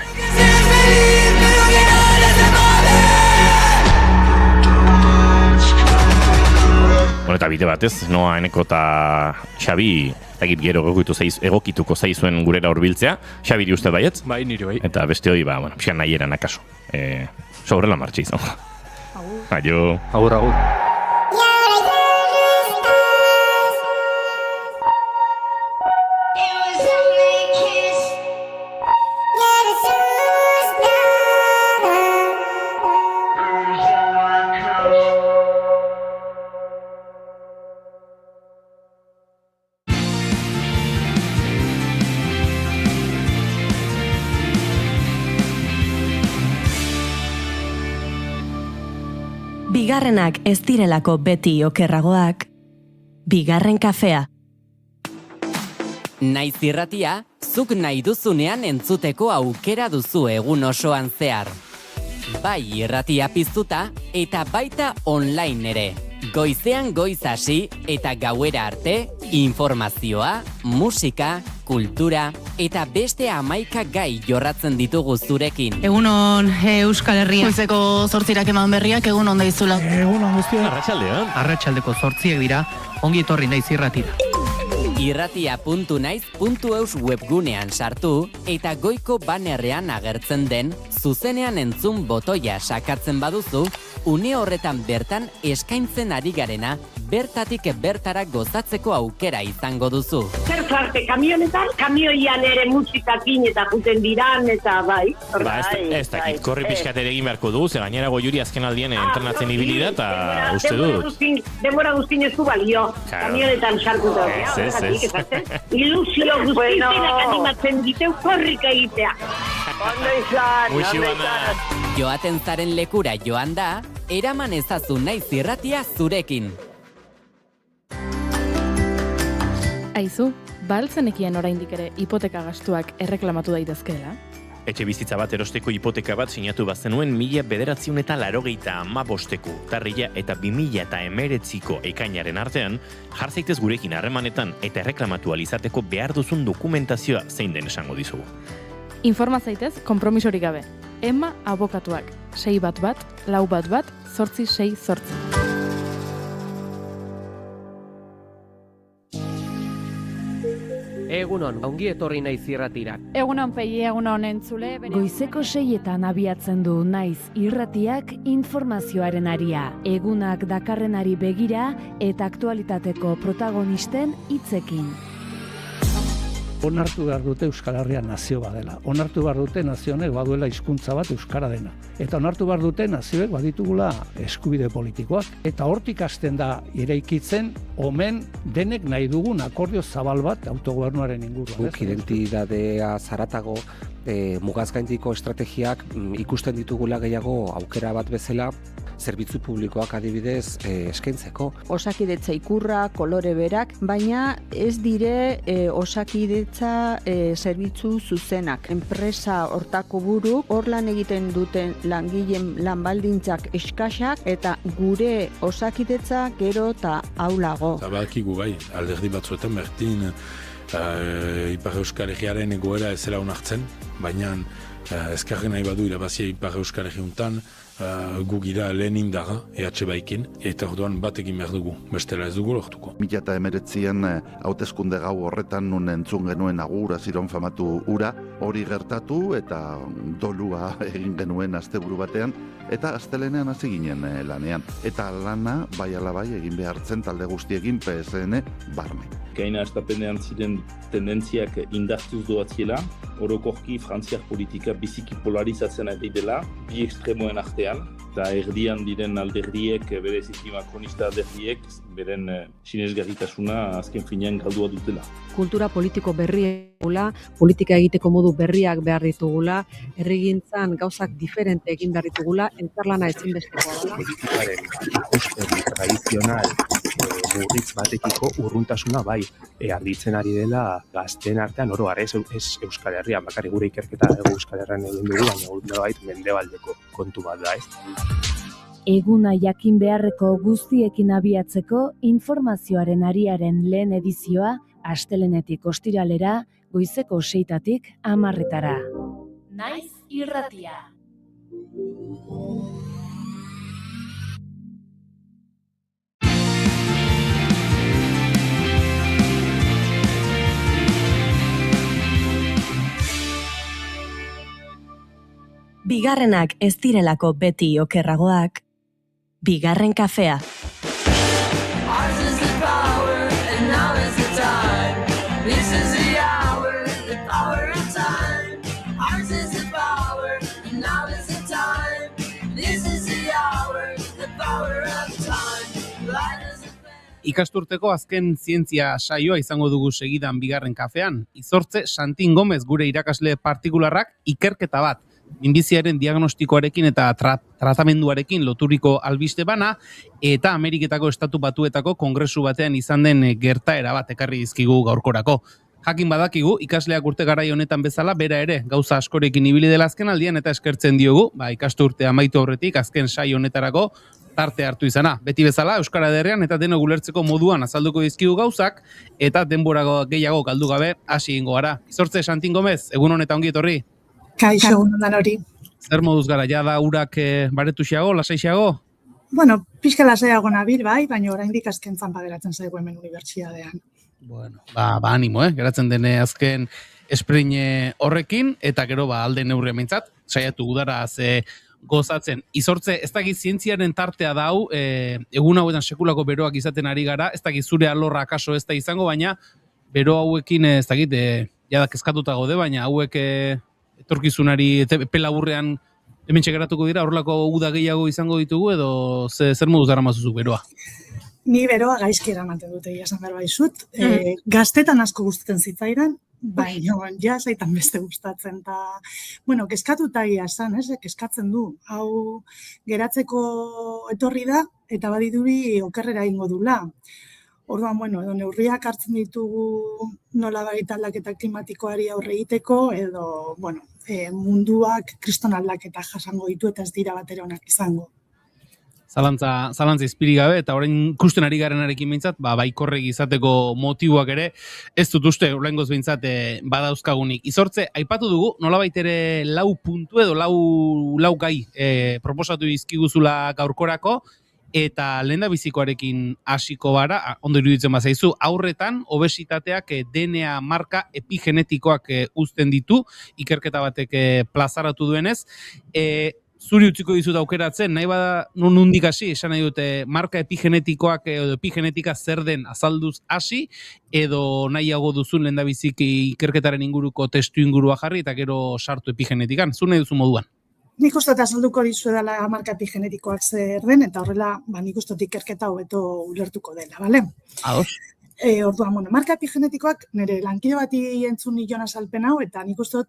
Bueno, eta bide batez, Noa, Eneko eta Xabi, egit gero egokituko zaizuen gurera hurbiltzea. Xabiri uste baietz? Bai, nire bai. Eta beste hori, pixan nahi eran akaso. Sobre la marcha izan. Aio. Agur, agur. Bigarrenak ez direlako beti okerragoak, bigarren kafea. Naiz irratia, zuk nahi duzunean entzuteko aukera duzu egun osoan zehar. Bai irratia piztuta eta baita online ere. Goizean goiz hasi eta gauera arte, informazioa, musika, kultura eta beste 11 gai jorratzen ditugu zurekin. Egunon Euskal Herria. Goizeko 8 eman berriak, egunon daizula. Egunon guztia. Arratsaldean. Arratsaldeko 8 dira, ongi etorri naiz irratira. Irratia.naiz.eus webgunean sartu eta goiko banerrean agertzen den zuzenean entzun botoia sakatzen baduzu, une horretan bertan eskaintzen ari garena bertatik bertara gozatzeko aukera izango duzu. Zer zarte, kamionetan, kamioian ere musikakin eta juten diran eta bai. Ez dakit, korri pixkat ere egin beharko dugu, ze gainera Goiuri azken aldien entrenatzen ibili da eta uste dut. Denbora guztin ez du balio, kamionetan sartuta. Ilusio guztizenak animatzen diteu korrika egitea. Ondo izan. Joaten zaren lekura joan da, eraman ezazu naiz irratia zurekin. Aizu, baltzenekien oraindik ere hipoteka gastuak erreklamatu daitezkeela? Etxe bizitza bat erosteko hipoteka bat sinatu bazenuen 1995ko urtarrila eta 2019ko ekainaren artean, jar zaitez gurekin harremanetan eta erreklamatu alizateko behar duzun dokumentazioa zein den esango dizugu. Informa zaitez, konpromisorik gabe. Emma abokatuak, 611 411 868. Egunon, ongi etorri naiz irratira. Egunon pei, egunon entzule. Goizeko 6etan abiatzen du naiz irratiak informazioaren aria. Egunak dakarrenari begira eta aktualitateko protagonisten hitzekin. Onartu behar dute Euskal Herria nazio badela. Onartu behar dute nazio honek baduela hizkuntza bat euskara dena. Eta onartu behar dute nazioek baditugula eskubide politikoak. Eta hortik hasten da eraikitzen omen denek nahi dugun akordio zabal bat autogobernuaren inguruan. Guk identitatea zaratago mugazgaindiko estrategiak ikusten ditugula gehiago aukera bat bezala zerbitzu publikoak adibidez eskaintzeko. Osakidetza ikurra, kolore berak, baina ez dire osakidetza zerbitzu zuzenak. Enpresa hortako buru, hor lan egiten duten langileen lanbaldintzak eskasak eta gure osakidetza gero eta aulago. Zabalkigu bai, alderdi batzuetan berdin Ipar Euskal Herriaren egoera ez zela onartzen, baina ezkarren nahi badu irabazia Ipar Euskal Herriuntan, gu gira lehen indaga, EH baikin, eta orduan bat egin behar dugu, bestela ez dugu lortuko. 2019an hauteskunde gau horretan nun entzun genuen agura ziron famatu ura, hori gertatu eta dolua egin genuen asteburu batean, eta astelenean hasi ginen lanean. Eta lana, bai ala bai, egin behartzen talde guztiekin PSN barne. Bizkaina estapenean ziren tendentziak indartuz doatziela, orokorki frantziar politika biziki polarizatzen ari dela, bi ekstremoen artean, eta erdian diren alderdiek, bereziki makronista alderdiek, beren sinesgarritasuna azken finean galdua dutela. Kultura politiko berria dugula, politika egiteko modu berriak behar ditugula, herrigintzan gauzak diferente egin behar ditugula, elkarlana ezinbestekoa dela. Politikaren ikuspegi tradizional murritz batekiko urruntasuna bai, arditzen ari dela gazteen artean oro ez Euskal Herrian, bakarrik gure ikerketa Euskal Herrian egin dugu, baina nolabait mendebaldeko kontu bat da, Eguna jakin beharreko guztiekin abiatzeko informazioaren ariaren lehen edizioa astelenetik ostiralera, goizeko 6-tatik 10-etara. Naiz irratia. Bigarrenak ez direlako beti okerragoak, bigarren kafea. Ours is the power, and now is the time. This is the hour, the power of time. Ours is the power, and now is the time. This is the hour, the power of time. Light as Ikasturteko azken zientzia saioa izango dugu segidan bigarren kafean. Izortze Santin Gomez gure irakasle partikularrak ikerketa bat. Minbiziaren diagnostikoarekin eta tratamenduarekin loturiko albiste bana, eta Ameriketako Estatu Batuetako kongresu batean izan den gertaera bat ekarri dizkigu gaurkorako. Jakin badakigu, ikasleak urte garai honetan bezala, bera ere, gauza askorekin ibili dela azken aldian eta eskertzen diogu, ikasturte amaitu aurretik, azken saio honetarako tarte hartu izana. Beti bezala, Euskara Ederrean eta denok ulertzeko moduan azalduko dizkigu gauzak, eta denbora gehiago galdu gabe hasi egingo gara. Izortze Santin Gomez, egun honetan ongi etorri. Kaixo, egunon hori. Zer moduz gara, jada urak baretuxiago, lasaixiago? Bueno, pixka lasaiago nabil, baina oraindik azken zanpa geratzen zaigu hemen unibertsitatean. Bueno, animo, geratzen dene azken esprein horrekin, eta gero alde neurri mintzat, saiatu gudara gozatzen. Izortze, ez dakit zientziaren tartea dau, egun hauetan sekulako beroak izaten ari gara, ez dakit zure alorra akaso ez da izango, baina bero hauekin ez dakit, jada kezkatuta gaude, baina hauek etorkizunari epe laburrean hemen txekeratuko dira, horrelako uda gehiago izango ditugu, edo zer moduz dara mazuzuk beroa? Ni beroa gaizki eramaten dute, esan behar baizut. Gaztetan asko gustatzen zitzaidan, baina ja zaitan beste gustatzen. Kezkatuta egia esan, kezkatzen du. Hau geratzeko etorri da, eta badiduri okerrera ingo dula. Orduan, edo neurriak hartzen ditugu nolabait aldaketa klimatikoari aurre egiteko, edo, munduak kriston aldaketa jasango ditu eta ez dira batera onak izango. Zalantza izpiri gabe, eta orain ikusten ari garenarekin behintzat, baikorrek izateko motiboak ere, ez dut uste, oraingoz behintzat badauzkagunik. Izortze, aipatu dugu, nolabait ere 4 puntu edo 4 gai proposatu dizkiguzula gaurkorako, eta lehendabizikoarekin hasiko gara, ondo iruditzen bazaizu, aurretan obesitateak DNA marka epigenetikoak uzten ditu, ikerketa batek plazaratu duenez. Zuri utziko dizut aukeratzen, nahi bada nondik hasi, esan nahi dute marka epigenetikoak edo epigenetika zer den azalduz hasi, edo nahiago duzun lehendabiziki ikerketaren inguruko testu ingurua jarri, eta gero sartu epigenetikan, zu nahi duzu moduan? Nik uste azalduko dizu dela marka epigenetikoak zer den, eta horrela nik uste ikerketa hobeto ulertuko dela, bale? Ados. Orduan, marka epigenetikoak nire lankide bati entzun nion azalpen hau, eta nik uste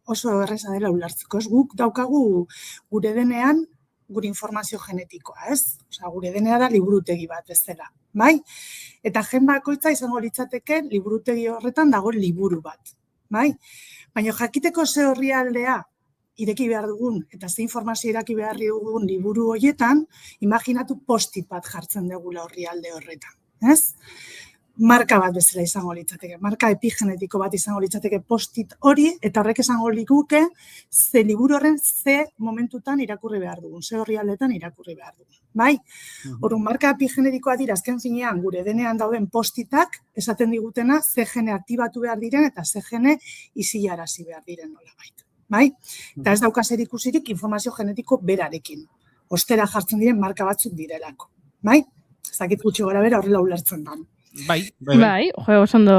oso erreza dela ulertzeko. Guk daukagu gure denean gure informazio genetikoa, ez? Gure DNA da liburutegi bat bezala, bai? Eta gen bakoitza izango litzateke liburutegi horretan dago liburu bat, bai? Baina jakiteko ze orrialdea ireki behar dugun, eta ze informazio iraki behar dugun liburu horietan, imaginatu post-it bat jartzen dugula orrialde horretan, ez? Marka bat bezala izango litzateke, marka epigenetiko bat izango litzateke post-it hori, eta horrek esango likuke ze liburu horren ze momentutan irakurri behar dugun, ze orrialdetan irakurri behar dugun, bai? Orduan, marka epigenetikoa dira azken finean gure denean dauden post-itak esaten digutena ze gene aktibatu behar diren eta ze gene isilarazi behar diren nolabait. Bai? Eta ez dauka zer ikusirik informazio genetiko berarekin. Ostera jartzen diren marka batzuk direlako. Bai? Ez dakit gutxi gora bera horrela ulertzen da. Bai. Oso ondo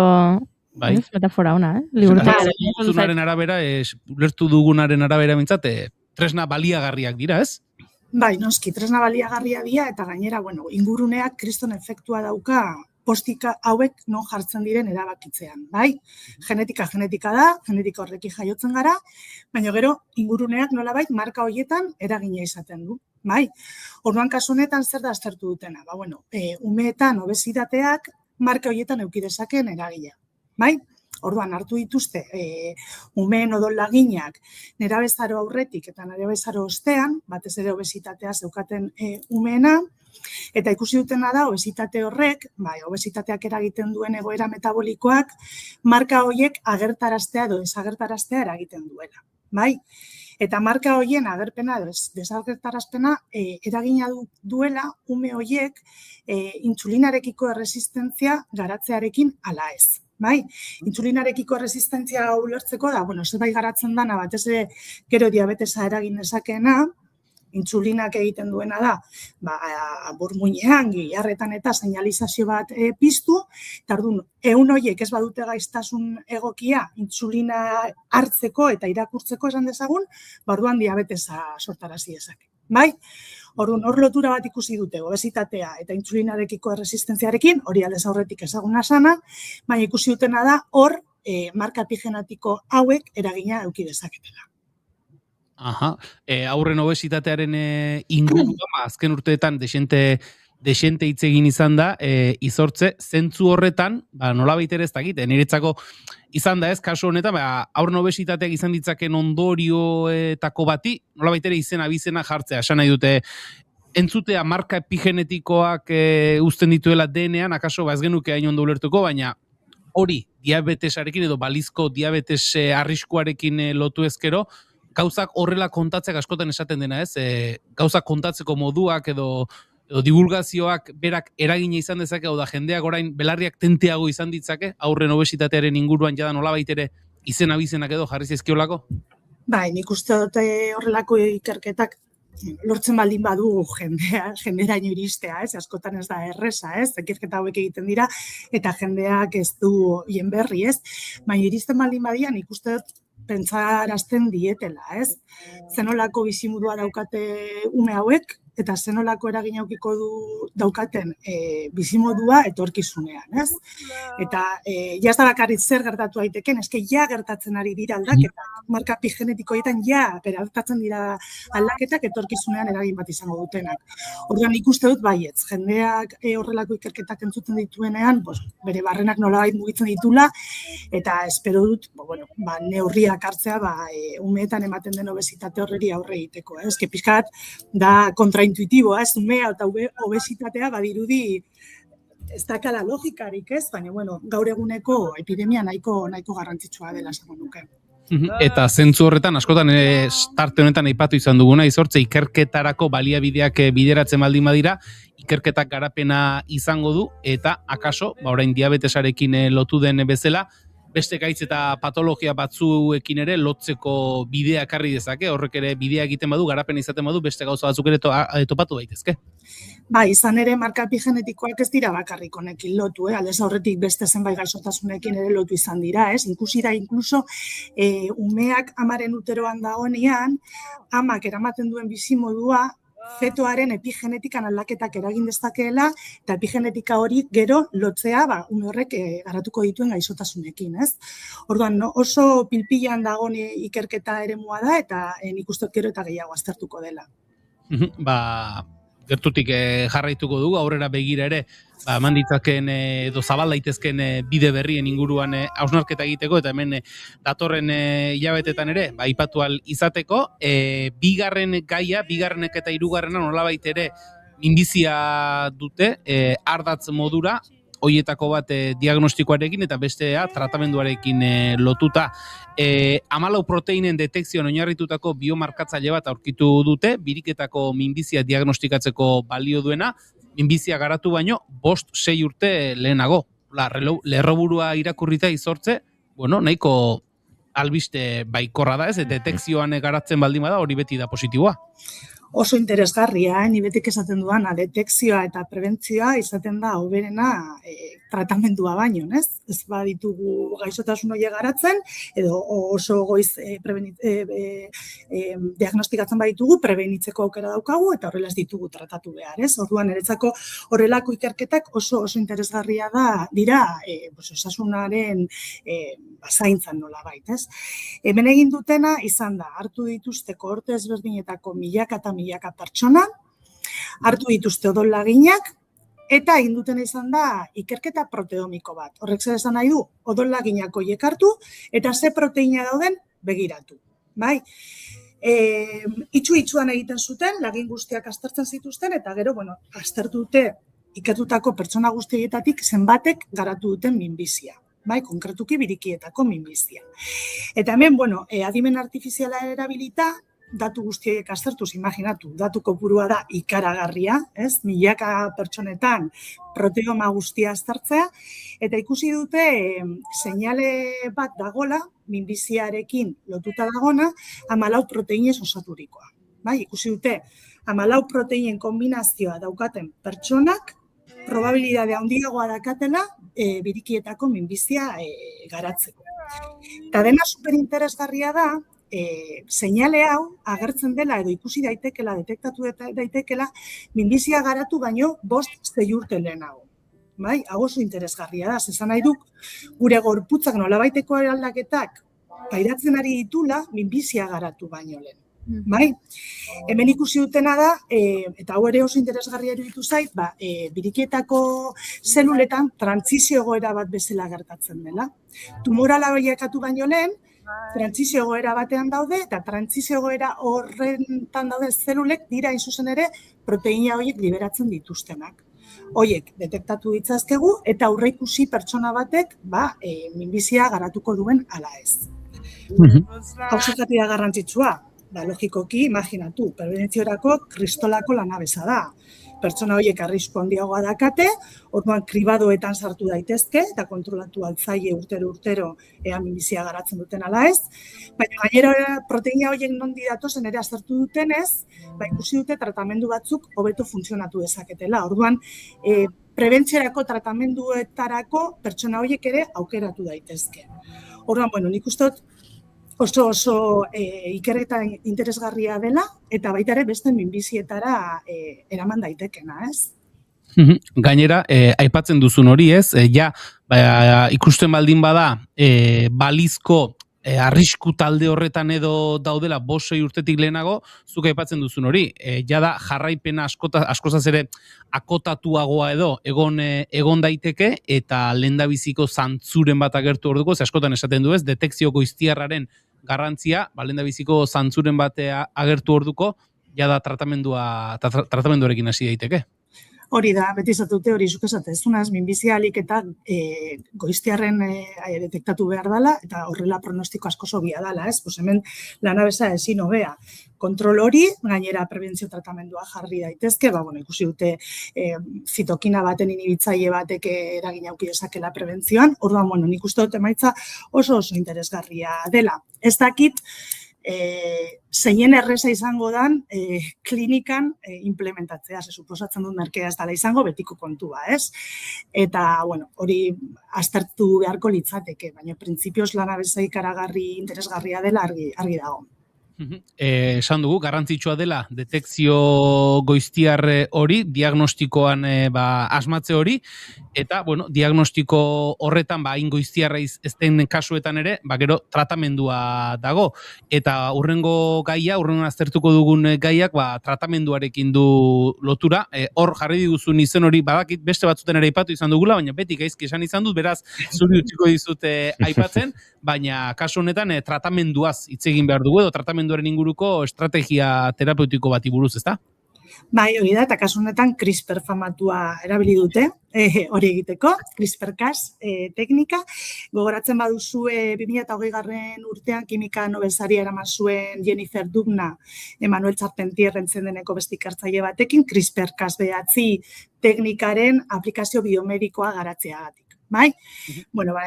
metafora ona, Liburutegiaren arabera, ulertu dugunaren arabera mintzat, tresna baliagarriak dira, ez? Bai, noski, tresna baliagarria dira, eta gainera, inguruneak kriston efektua dauka postika hauek non jartzen diren erabakitzean, bai? Genetika da, genetika horrekin jaiotzen gara, baina gero inguruneak nolabait marka horietan eragina izaten du, bai? Orduan kasu honetan zer da aztertu dutena? Umeetan obesitateak marka horietan eduki dezakeen eragina, bai? Orduan hartu dituzte umeen odol laginak nerabezaro aurretik eta nerabezaro ostean, batez ere obesitatea zeukaten umeena, eta ikusi dutena da obesitate horrek, obesitateak eragiten duen egoera metabolikoak, marka horiek agertaraztea edo desagertaraztea eragiten duela, bai? Eta marka horien agerpena edo desagertarazpena eragina duela ume horiek insulinarekiko erresistentzia garatzearekin ala ez. Bai, insulinarekiko erresistentzia ulertzeko da, zerbait garatzen dana, batez ere gero diabetesa eragin dezakeena, intsulinak egiten duena da, burmuinean, giharretan eta seinalizazio bat piztu, eta orduan, ehun horiek ez badute gaiztasun egokia intsulina hartzeko eta irakurtzeko esan dezagun, orduan diabetesa sortarazi dezake. Bai? Orduan, hor lotura bat ikusi dute, obesitatea eta intsulinarekiko erresistentziarekin, hori aldez aurretik ezaguna sana, baina ikusi dutena da, hor marka epigenetiko hauek eragina eduki dezaketela. Aurren obesitatearen inguruan, azken urteetan desente hitz egin izan da, izortze, zentzu horretan, nolabait ere ez dakit, niretzako izan da ez, kasu honetan, aurren obesitateak izan ditzaken ondorioetako bati, nolabait ere izena jartzea, esan nahi dute, entzutea marka epigenetikoak uzten dituela denean, akaso ez genuke hain ondo ulertuko, baina hori diabetesarekin edo balizko diabetes arriskuarekin lotu ezkero, gauzak horrela kontatzeak askotan esaten dena ez, gauzak kontatzeko moduak edo divulgazioak berak eragina izan dezake, da jendeak orain belarriak tenteago izan ditzake, aurren obesitatearen inguruan jada nolabait ere izena-bizenak edo jarri zizkiolako? Bai, nik uste dute horrelako ikerketak lortzen baldin badu jenderaino iristea, ez? Askotan ez da erresa, ez? Ikerketa hauek egiten dira, eta jendeak ez du hien berri, ez? Baina iristen baldin badian, nik uste dut pentsarazten dietela, ez? Zenolako bizimodua daukate ume hauek, eta zenolako eragin aukiko daukaten bizimodua etorkizunean, ez? Eta ja ez da bakarrik zer gertatu daiteken, eske ja gertatzen ari dira aldaketak, marka epigenetikoetan ja gertatzen dira aldaketak etorkizunean eragin bat izango dutenak. Orduan ikuste dut baietz, jendeak horrelako ikerketak entzuten dituenean, bere barrenak nolabait mugitzen ditula, eta espero dut, neurriak hartzea, umeetan ematen den obesitate horreri aurre egiteko, ez? Eske pixkat da kontraintuitiboa, ez? Umea eta obesitatea badirudi ez dakala logikarik, ez? Baina, gaur eguneko epidemia nahiko garrantzitsua dela esango nuke. Eta zentzu horretan, askotan tarte honetan aipatu izan duguna, izortze ikerketarako baliabideak bideratzen baldin badira, ikerketak garapena izango du, eta akaso, orain diabetesarekin lotu den bezala, beste gaitz eta patologia batzuekin ere lotzeko bidea ekarri dezake, horrek ere bidea egiten badu, garapen izaten badu, beste gauza batzuk ere topatu daitezke. Izan ere marka epigenetikoak ez dira bakarrik honekin lotu, aldez aurretik beste zenbait gaixotasunekin ere lotu izan dira, ez? Ikusi da inkluso umeak amaren uteroan dagoenean, amak eramaten duen bizimodua fetoaren epigenetikan aldaketak eragin dezakeela, eta epigenetika hori gero lotzea ume horrek garatuko dituen gaixotasunekin, ez? Orduan, oso pilpilan dagoen ikerketa eremua da, eta nik uste gero eta gehiago aztertuko dela. Gertutik jarraituko dugu, aurrera begira ere, eman ditzaken edo zabal daitezken bide berrien inguruan hausnarketa egiteko, eta hemen datorren hilabetetan ere, aipatu ahal izateko, bigarren gaia, bigarrenek eta hirugarrena nolabait ere minbizia dute, ardatz modura, hoietako bat diagnostikoarekin eta bestea tratamenduarekin lotuta. 14 proteinen detekzioan oinarritutako biomarkatzaile bat aurkitu dute, biriketako minbizia diagnostikatzeko balio duena, minbizia garatu baino 5-6 urte lehenago. Lerroburua irakurrita izortze, nahiko albiste baikorra da ez, detekzioan garatzen baldin bada hori beti da positiboa. oso interesgarria, ni betik esaten duana, detekzioa eta prebentzioa izaten da hoberena tratamendua baino, ez baditugu gaixotasun horiek garatzen, edo oso goiz diagnostikatzen baditugu, prebenitzeko aukera daukagu, eta horrela ez ditugu tratatu behar, Orduan, niretzako horrelako ikerketak oso interesgarria dira osasunaren zaintzan nolabait, Hemen egin dutena izan da, hartu dituzte kohorte ezberdinetako milaka eta milaka pertsona, hartu dituzte odol-laginak, eta egin dutena izan da ikerketa proteomiko bat. Horrek zer esan nahi du, odol-laginak horiek hartu, eta ze proteina dauden begiratu. Bai? Itxuan egiten zuten, lagin guztiak aztertzen zituzten, eta gero, aztertu dute ikertutako pertsona guztietatik zenbatek garatu duten minbizia. Bai, konkretuki birikietako minbizia. Eta hemen, adimen artifiziala erabilita, datu guztiek aztertuz, imaginatu, datu kopurua da ikaragarria, milaka pertsonetan proteoma guztia aztertzea, eta ikusi dute seinale bat dagola, minbiziarekin lotuta dagona, 14 proteinez osaturikoa. Bai, ikusi dute 14 proteinen kombinazioa daukaten pertsonak, probabilidade handiagoa dakatela birikietako minbizia garatzeko. Eta dena superinteresgarria da, seinale hau agertzen dela edo ikusi daitekela, detektatu daitekela, minbizia garatu baino 5-6 urte lehenago. Bai, hau oso interesgarria da, esan nahi duk, gure gorputzak nolabaiteko eraldaketak pairatzen ari ditula minbizia garatu baino lehen. Bai, hemen ikusi dutena da, eta hau ere oso interesgarria iruditu zait, birikietako zeluletan trantsizio egoera bat bezala gertatzen dela. Tumorala bilakatu baino lehen, trantsizio egoera batean daude, eta trantsizio egoera horretan daude zelulek dira zuzen ere proteina horiek liberatzen dituztenak. Horiek detektatu ditzazkegu eta aurreikusi pertsona batek minbizia garatuko duen ala ez. Hau zergatik da garrantzitsua, logikoki, imaginatu, prebentziorako kristolako lanabesa da. Pertsona horiek arrisku handiagoa dakate, orduan kribadoetan sartu daitezke, eta kontrolatu altzaile urtero ea minbizia garatzen duten ala ez. Baina gainera proteina horiek nondi datozen ere aztertu dutenez, ikusi dute tratamendu batzuk hobeto funtzionatu dezaketela. Orduan, prebentziorako tratamenduetarako pertsona horiek ere aukeratu daitezke. Orduan, nik uste dut oso ikerketa interesgarria dela, eta baita ere beste minbizietara eraman daitekena, ez? Gainera, aipatzen duzun hori ez, ikusten baldin bada, balizko arrisku talde horretan edo daudela 5-6 urtetik lehenago, zuk aipatzen duzun hori, jada jarraipena askozaz ere akotatuagoa edo egon daiteke, eta lehendabiziko zantzuren bat agertu orduko, askotan esaten du ez, detekzio goiztiarraren garrantzia, lehendabiziko zantzuren batea agertu orduko, jada tratamenduarekin hasi daiteke. Hori da, beti esatute hori zuk esatezunaz, minbizia alik eta goiztiarren detektatu behar dela, eta horrela pronostiko asko zobia dela, ez? Hemen lanabesa ezin hobea. Kontrol hori, gainera prebentzio tratamendua jarri daitezke, ikusi dute zitokina baten inhibitzaile batek eragin auki dezakela prebentzioan, orduan, nik uste dut emaitza oso interesgarria dela. Ez dakit, zeinen erreza izango dan klinikan implementatzea, suposatzen dut merkea ez dela izango betiko kontua, ez? Eta, hori aztertu beharko litzateke, baina printzipioz lanabesa ikaragarri interesgarria dela argi dago. Esan dugu, garrantzitsua dela detekzio goiztiar hori, diagnostikoan asmatze hori, eta, diagnostiko horretan, hain goiztiarra ez den kasuetan ere, gero tratamendua dago. Eta urrengo aztertuko dugun gaiak, tratamenduarekin du lotura. Hor jarri diguzun izen hori, badakit beste batzuten ere aipatu izan dugula, baina beti gaizki esan izan dut, beraz, zuri utziko dizute aipatzen, baina kasu honetan tratamenduaz hitz egin behar dugu, edo tratamenduaren inguruko estrategia terapeutiko bati buruz, ezta? Bai, hori da, eta kasu honetan CRISPR famatua erabili dute, hori egiteko, CRISPR-Cas teknika. Gogoratzen baduzue 2020 urtean kimika Nobel saria eraman zuen Jennifer Doudna, Emmanuel Charpentier deneko beste ikertzaile batekin, CRISPR-Cas teknikaren aplikazio biomedikoa garatzeagatik. Bai?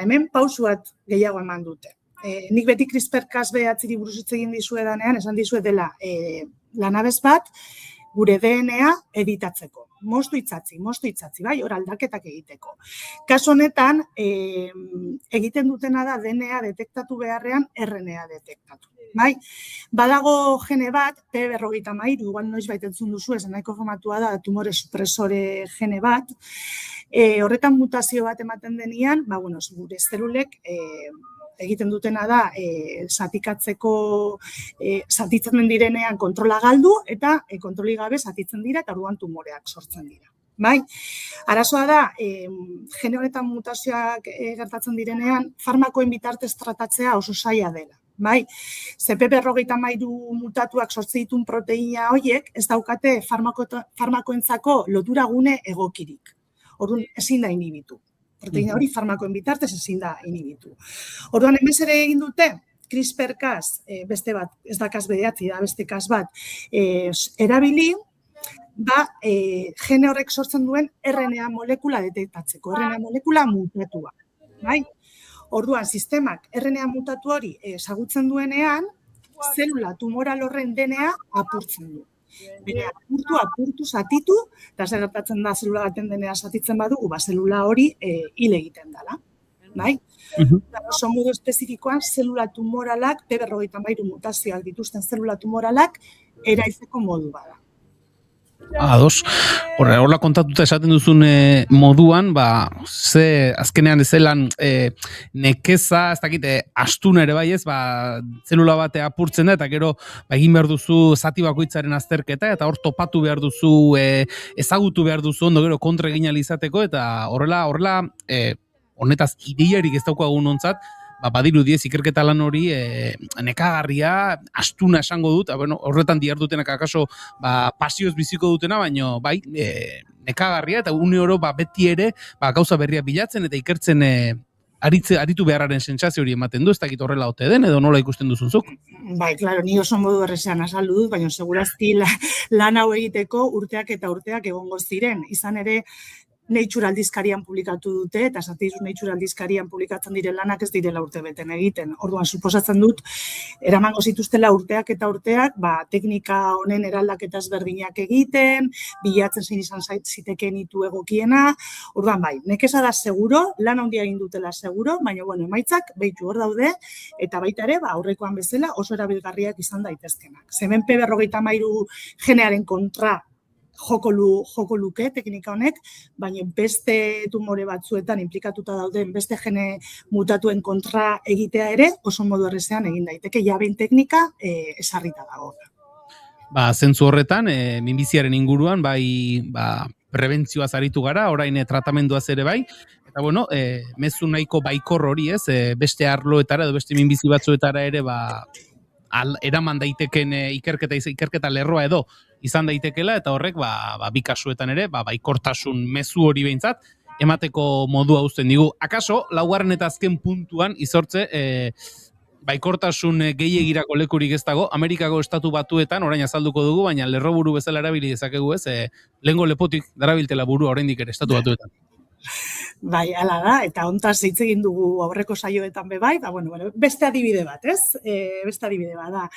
Hemen pausu bat gehiago eman dute. Nik beti CRISPR-Cas buruz hitz egin dizuedanean, esan dizuet dela lanabes bat gure DNA editatzeko. Mostu itzatzi, bai, hor aldaketak egiteko. Kasu honetan, egiten dutena da DNA detektatu beharrean RNA detektatu. Bai? Badago gene bat, P53, igual noiz entzun duzu, esan nahiko formatua da, tumore supresore gene bat, horretan mutazio bat ematen denean, gure zelulek egiten dutena da zatitzen direnean kontrola galdu eta kontroli gabe zatitzen dira eta orduan tumoreak sortzen dira. Bai? Arazoa da, gene honetan mutazioak gertatzen direnean, farmakoen bitartez tratatzea oso zaila dela. Bai, CP53 mutatuak sortzen dituen proteina horiek ez daukate farmakoentzako lotura gune egokirik. Orduan ezin da inhibitu. Proteina hori farmakoen bitartez ezin da inhibitu. Orduan hemen ere egin dute CRISPR-Cas, beste bat, ez da Cas bederatzi da beste Cas bat, erabili, gene horrek sortzen duen RNA molekula detektatzeko, RNA molekula mutatua. Bai? Orduan, sistemak RNA mutatu hori ezagutzen duenean, zelula tumoral horren DNA apurtzen du. Bere apurtu, zatitu, eta zer gertatzen da zelula baten DNA zatitzen badugu, zelula hori hil egiten dela. Bai? Oso modu espezifikoan, zelula tumoralak, P53 mutazioak dituzten zelula tumoralak, eraizeko modu bada. Ados. Horrela kontatuta esaten duzun moduan, azkenean ezelan nekeza, ez dakit, astuna ere bai ez, zelula bate apurtzen da, eta gero egin behar duzu zati bakoitzaren azterketa, eta hor topatu behar duzu, ezagutu behar duzu, ondo gero kontra egin izateko, eta horrela, honetaz ideiarik ez daukagun ontzat, badirudiez ikerketa lan hori nekagarria, astuna esango dut, horretan dihardutenak akaso pasioz biziko dutena, baina bai, nekagarria, eta une oro beti ere gauza berria bilatzen, eta ikertzen aritu beharraren sentsazio hori ematen du, ez dakit horrela ote den, edo nola ikusten duzunzuk? Bai, klaro, ni oso modu errezean azaldu dut, baina segurazki lan hau egiteko urteak eta urteak egongo ziren. Izan ere, Nature aldizkarian publikatu dute, eta esatizu Nature aldizkarian publikatzen diren lanak ez direla urtebeten egiten. Orduan, suposatzen dut, eramango zituztela urteak eta urteak, teknika honen eraldaketa ezberdinak egiten, bilatzen zein izan zitekeen itu egokiena. Orduan, bai, nekeza da seguro, lan handia egin dutela seguro, baina, emaitzak behitu hor daude, eta baita ere, aurrekoan bezala oso erabilgarriak izan daitezkenak. Zemen P53 genearen kontra joko luke teknika honek, baina beste tumore batzuetan implikatuta dauden beste gene mutatuen kontra egitea ere oso modu errezean egin daiteke, jabein teknika esarrita dago. Zentzu horretan, minbiziaren inguruan, prebentzioaz aritu gara, orain tratamenduaz ere bai, eta mezu nahiko baikor hori ez, beste arloetara edo beste minbizi batzuetara ere eraman daiteken ikerketa lerroa edo izan daitekela, eta horrek bi kasuetan ere, baikortasun mezu hori behintzat, emateko modua uzten digu. Akaso, laugarren eta azken puntuan izortze, baikortasun gehiegirako lekurik ez dago, Amerikako estatu batuetan, orain azalduko dugu, baina lerroburu bezala erabili dezakegu ez, lehengo lepotik darabiltela burua oraindik ere estatu batuetan. Bai, ala da, eta hontaz hitz egin dugu aurreko saioetan bai, beste adibide bat, ez? Beste adibide bat da.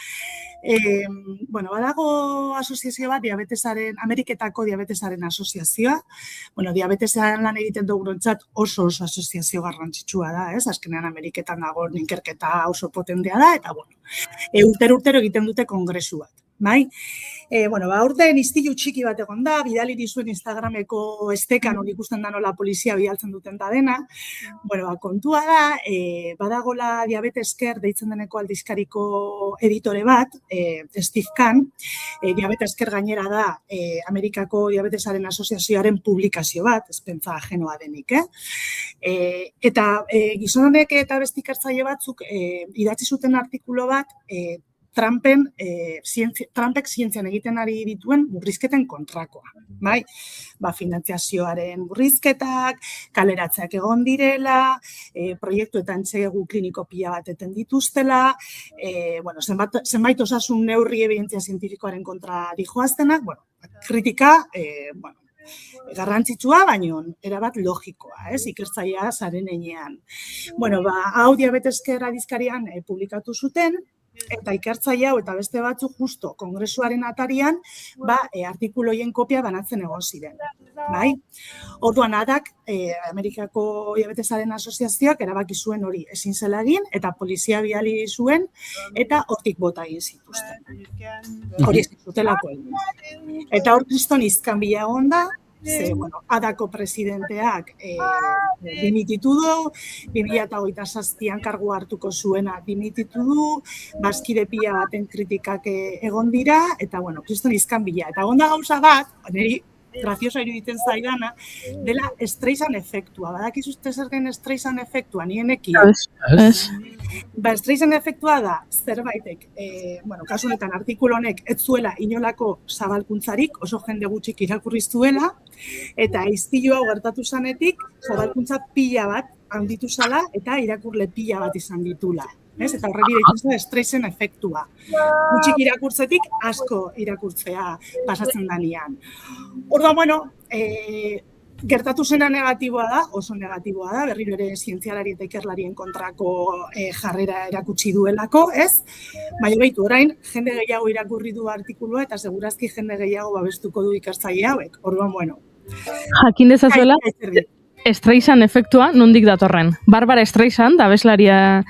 Badago asoziazio bat, Ameriketako diabetesaren asoziazioa. Diabetesean lan egiten dugurontzat oso asoziazio garrantzitsua da, ez? Azkenean Ameriketan dago ikerketa oso potentea da, eta urtero egiten dute kongresu bat. Bai? Aurten istilu txiki bat egon da, bidali dizuen Instagrameko estekan hori ikusten da nola polizia bidaltzen duten da dena. Kontua da, badagola diabetesker deitzen deneko aldizkariko editore bat, Steve Kahn, diabetesker gainera da Amerikako diabetesaren asoziazioaren publikazio bat, ez pentsa ajenoa denik, eta gizon honek eta beste ikertzaile batzuk idatzi zuten artikulu bat, Trumpek zientzian egiten ari dituen murrizketen kontrakoa. Finantziazioaren murrizketak, kaleratzeak egon direla, proiektuetan txegu kliniko pila bat eten dituztela, zenbait osasun neurri ebidentzia zientifikoaren kontra dijoaztenak, kritika, garrantzitsua, baina erabat logikoa, ikertzailea zaren enean. Hau diabetesker aldizkarian publikatu zuten, eta ikertzaile hau eta beste batzuk justo kongresuaren atarian, artikuloien kopia banatzen egon ziren. Bai? Orduan adak, Amerikako Diabetesaren Asoziazioak erabaki zuen hori ezin zela egin, eta polizia bidali zuen, eta hortik bota egin zituzten. Hori ez zutelako egin. Eta hor kriston izkanbila egon da, adako presidenteak dimititu du, 2027an kargu hartuko zuena dimititu du, bazkide pila baten kritikak egon dira, eta kriston izkanbila. Eta egon da gauza bat, niri graziosa iruditzen zaidana, dela Streisand efektua. Badakizu zer den Streisand efektua, nieneki? Streisand efektua da, zerbaitek, kasu honetan artikulu honek ez zuela inolako zabalkuntzarik, oso jende gutxik irakurri zuela, eta istilu hau gertatu zanetik, zabalkuntza pila bat handitu zala, eta irakurle pila bat izan ditula. Eta horrek deitzen da Streisand efektua. Gutxik irakurtzetik asko irakurtzea pasatzen danean. Orduan, gertatu zena negatiboa da, oso negatiboa da, berriro ere zientzialari eta ikerlarien kontrako jarrera erakutsi duelako, ez? Baina behitu, orain, jende gehiago irakurri du artikulua eta segurazki jende gehiago babestuko du ikertzaile hauek. Orduan, jakin dezazuela, Streisand efektua nondik datorren. Barbara Streisand, abeslaria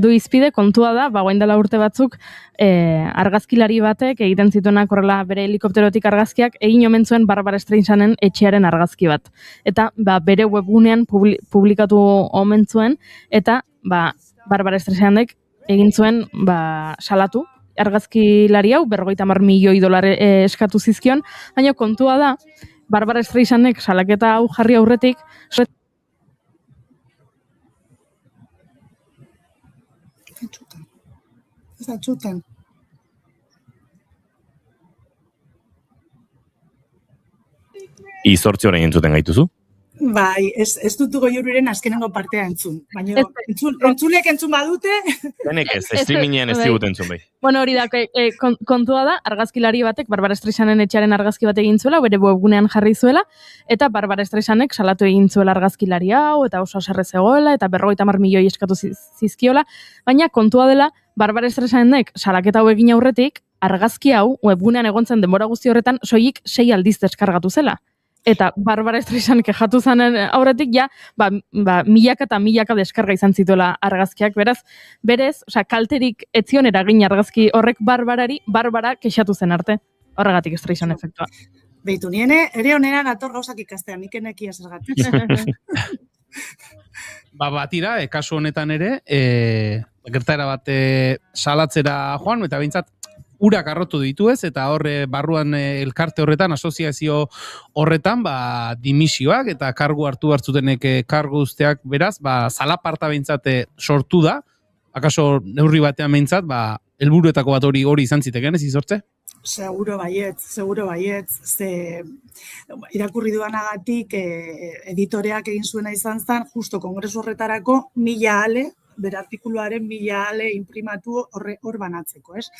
du izpide, kontua da, guain dela urte batzuk, argazkilari batek egiten zituenak horrela bere helikopterotik argazkiak, egin omen zuen Barbara Streisanden etxearen argazki bat. Eta bere webgunean publikatu omen zuen, eta Barbara Streisandek egin zuen salatu argazkilari hau, 50 milioi dolar eskatu zizkion, baina kontua da, Barbara Streisandek salaketa hau jarri aurretik, ez da txuten. Izortzi orain entzuten gaituzu? Bai, ez dut goiururen azkenengo partea entzun. Baina entzulek entzun badute... Denek ez, streamingean ez digut entzun bai. Bueno, hori da, kontua da, argazkilari batek, Barbara Streisanden etxearen argazki bat egin zuela, bere webgunean jarri zuela, eta Barbara Streisandek salatu egin zuela argazkilari hau, eta oso haserre zegoela, eta 50 milioi eskatu zizkiola, baina kontua dela, Barbara Streisandek salaketa hau egin aurretik, argazki hau, webgunean egontzen denbora guzti horretan, soilik 6 aldiz deskargatu zela. Eta Barbara Streisand kexatu zanen aurretik, milaka eta milaka deskarga izan zituela argazkiak, berez, kalterik etzion eragin argazki horrek Barbara kexatu zen arte, horregatik Streisand efektua. Beitu, niene, ere onera gator gauzak ikastean, nik enekia zergatik. Batira, kasu honetan ere, gertaera bat salatzera joan, eta behintzat, urak arrotu ditu ez, eta horre barruan elkarte horretan, asoziazio horretan, dimisioak eta kargu hartu hartzutenek kargu usteak beraz, zalaparta behintzat sortu da, akaso neurri batean behintzat, helburuetako bat hori izan ziteken, ez izortze? Seguro baietz, ze irakurri duanagatik editoreak egin zuena izan zen, justo kongresu horretarako 1000 ale, bere artikuluaren 1000 ale imprimatu hor banatzeko, ez?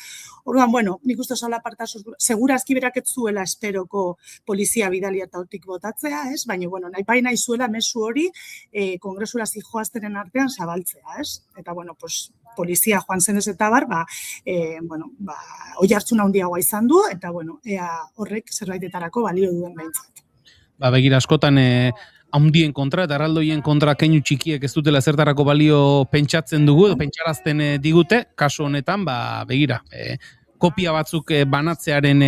Orduan, nik uste salaparta segurazki berak ez zuela esperoko polizia bidali eta hortik botatzea, ez? Baina, nahi zuela mezu hori kongresura zijoaztenen artean zabaltzea, ez? Eta, polizia joan zen ez eta bar, oi hartzuna handiagoa izan du, eta, ea horrek zerbaitetarako balio duen behintzat. Begira, askotan, handien kontra eta erraldoien kontra keinu txikiek ez dutela zertarako balio pentsatzen dugu, edo pentsarazten digute, kasu honetan, begira, kopia batzuk banatzearen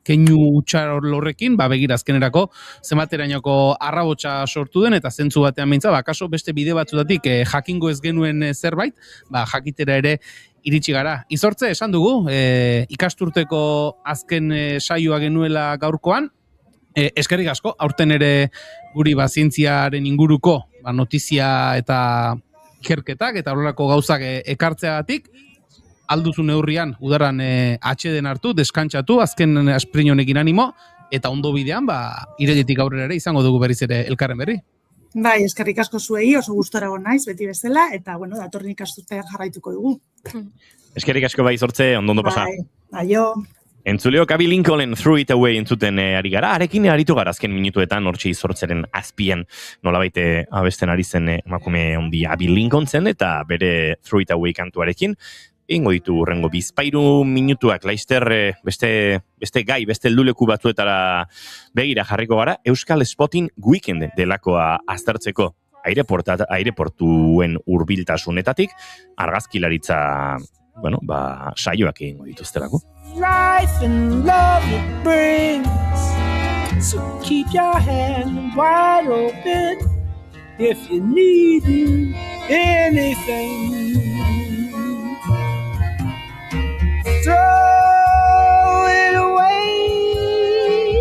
keinu utxar lorrekin, begira azkenerako, zenbaterainoko arrabotsa sortu den, eta zentzu batean beintza, kaso beste bide batzutatik jakingo ez genuen zerbait, jakitera ere iritsi gara. Izortze, esan dugu, ikasturteko azken saioa genuela gaurkoan, eskerrik asko, aurten ere guri zientziaren inguruko notizia eta ikerketak eta horrelako gauzak ekartzeagatik, alduzu neurrian udaran atxeden hartu, deskantsatu, azken asprin honekin animo, eta ondo bidean, irailetik aurrera ere izango dugu berriz ere elkarren berri. Bai, eskerrik asko zuei, oso gustora naiz, beti bezala, eta, datorren ikasturtean jarraituko dugu. Eskerrik asko Izortze, ondo pasa. Aio. Entzuleo, Gabi Lincolnen Throw It Away entzuten ari gara, arekin aritu gara azken minutuetan hortxe Izortzeren azpian nolabait abesten ari zen emakume ondia Gabi Lincoln zen eta bere Throw It Away kantuarekin. Egingo ditu urrengo bizpairu minutuak, Laister beste gai, beste helduleku batzuetara begira jarriko gara, Euskal Spotting Weekend delakoa aztertzeko aireportuen hurbiltasunetatik, argazkilaritza, saioak egingo dituztelako. Life and love it brings, so keep your hand wide open if you need anything. Throw it away,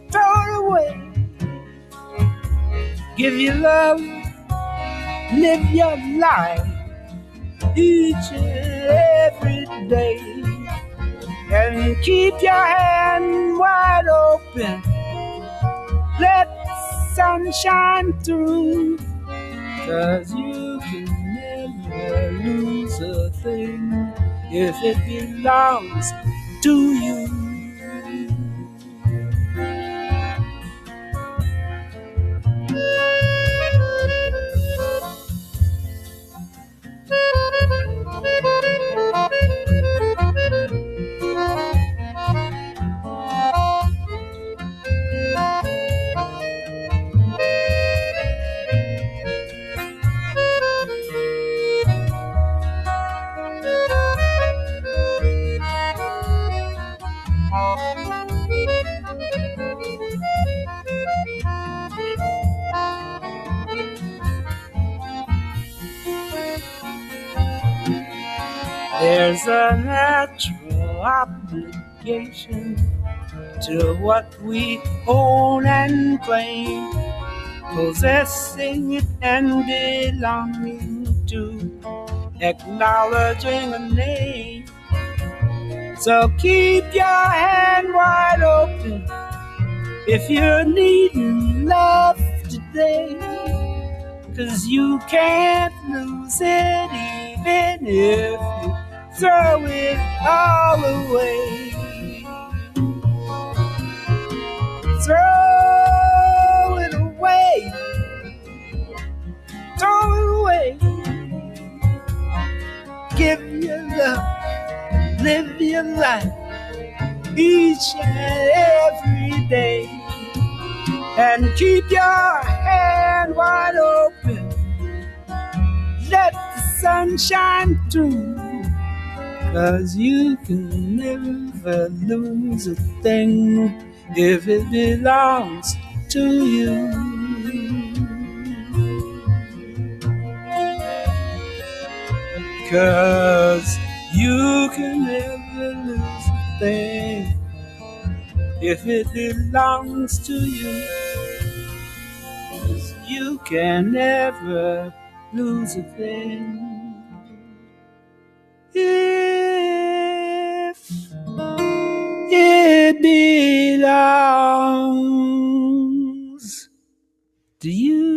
throw it away. Give your love, live your life each and every day. And keep your hand wide open, let the sun shine through, 'cause you can never lose a thing if it belongs to you. There's a natural obligation to what we own and claim, possessing it and belonging to, acknowledging a name. So keep your hand wide open if you're needing love today, 'cause you can't lose it even if you throw it all away. Throw it away, throw it away. Give your love, live your life each and every day, and keep your hand wide open, let the sun shine through, 'cause you can never lose a thing if it belongs to you. Cause you can never lose a thing if it belongs to you. 'Cause you can never lose a thing if it belongs to you.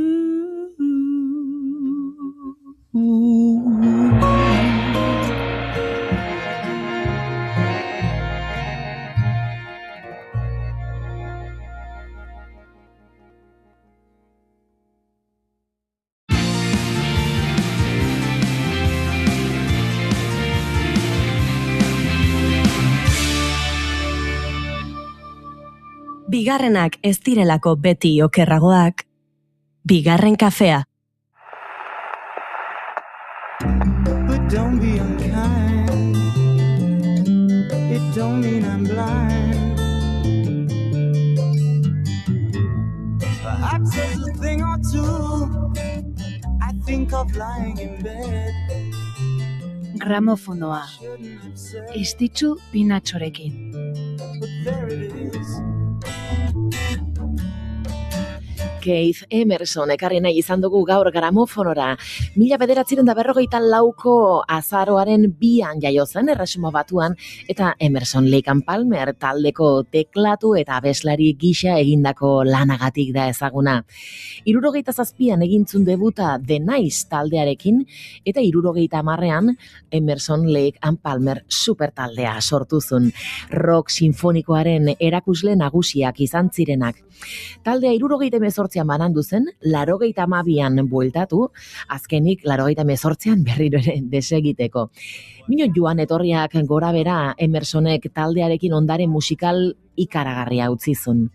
Bigarrenak ez direlako beti okerragoak, bigarren kafea. But don't be unkind, it don't mean I'm blind. Perhaps there's a thing or two I think of lying in bed. Gramofonoa, Estitxu Pinatxorekin. But there it is. Keith Emerson ekarri nahi izan dugu gaur gramofonora. 1954ko azaroaren 2an jaio zen Erresuma Batuan, eta Emerson Lake and Palmer taldeko teklatu eta abeslari gisa egindako lanagatik da ezaguna. 77an egintzun debuta The Nice taldearekin, eta 70an Emerson Lake and Palmer super taldea sortuzun. Rock sinfonikoaren erakusle nagusiak izan zirenak. Taldea 78 hemezortzian banandu zen, 82an bueltatu, azkenik 88an berriro ere desegiteko. Mino joan etorriak gora bera Emersonek taldearekin ondare musikal ikaragarria utzizun.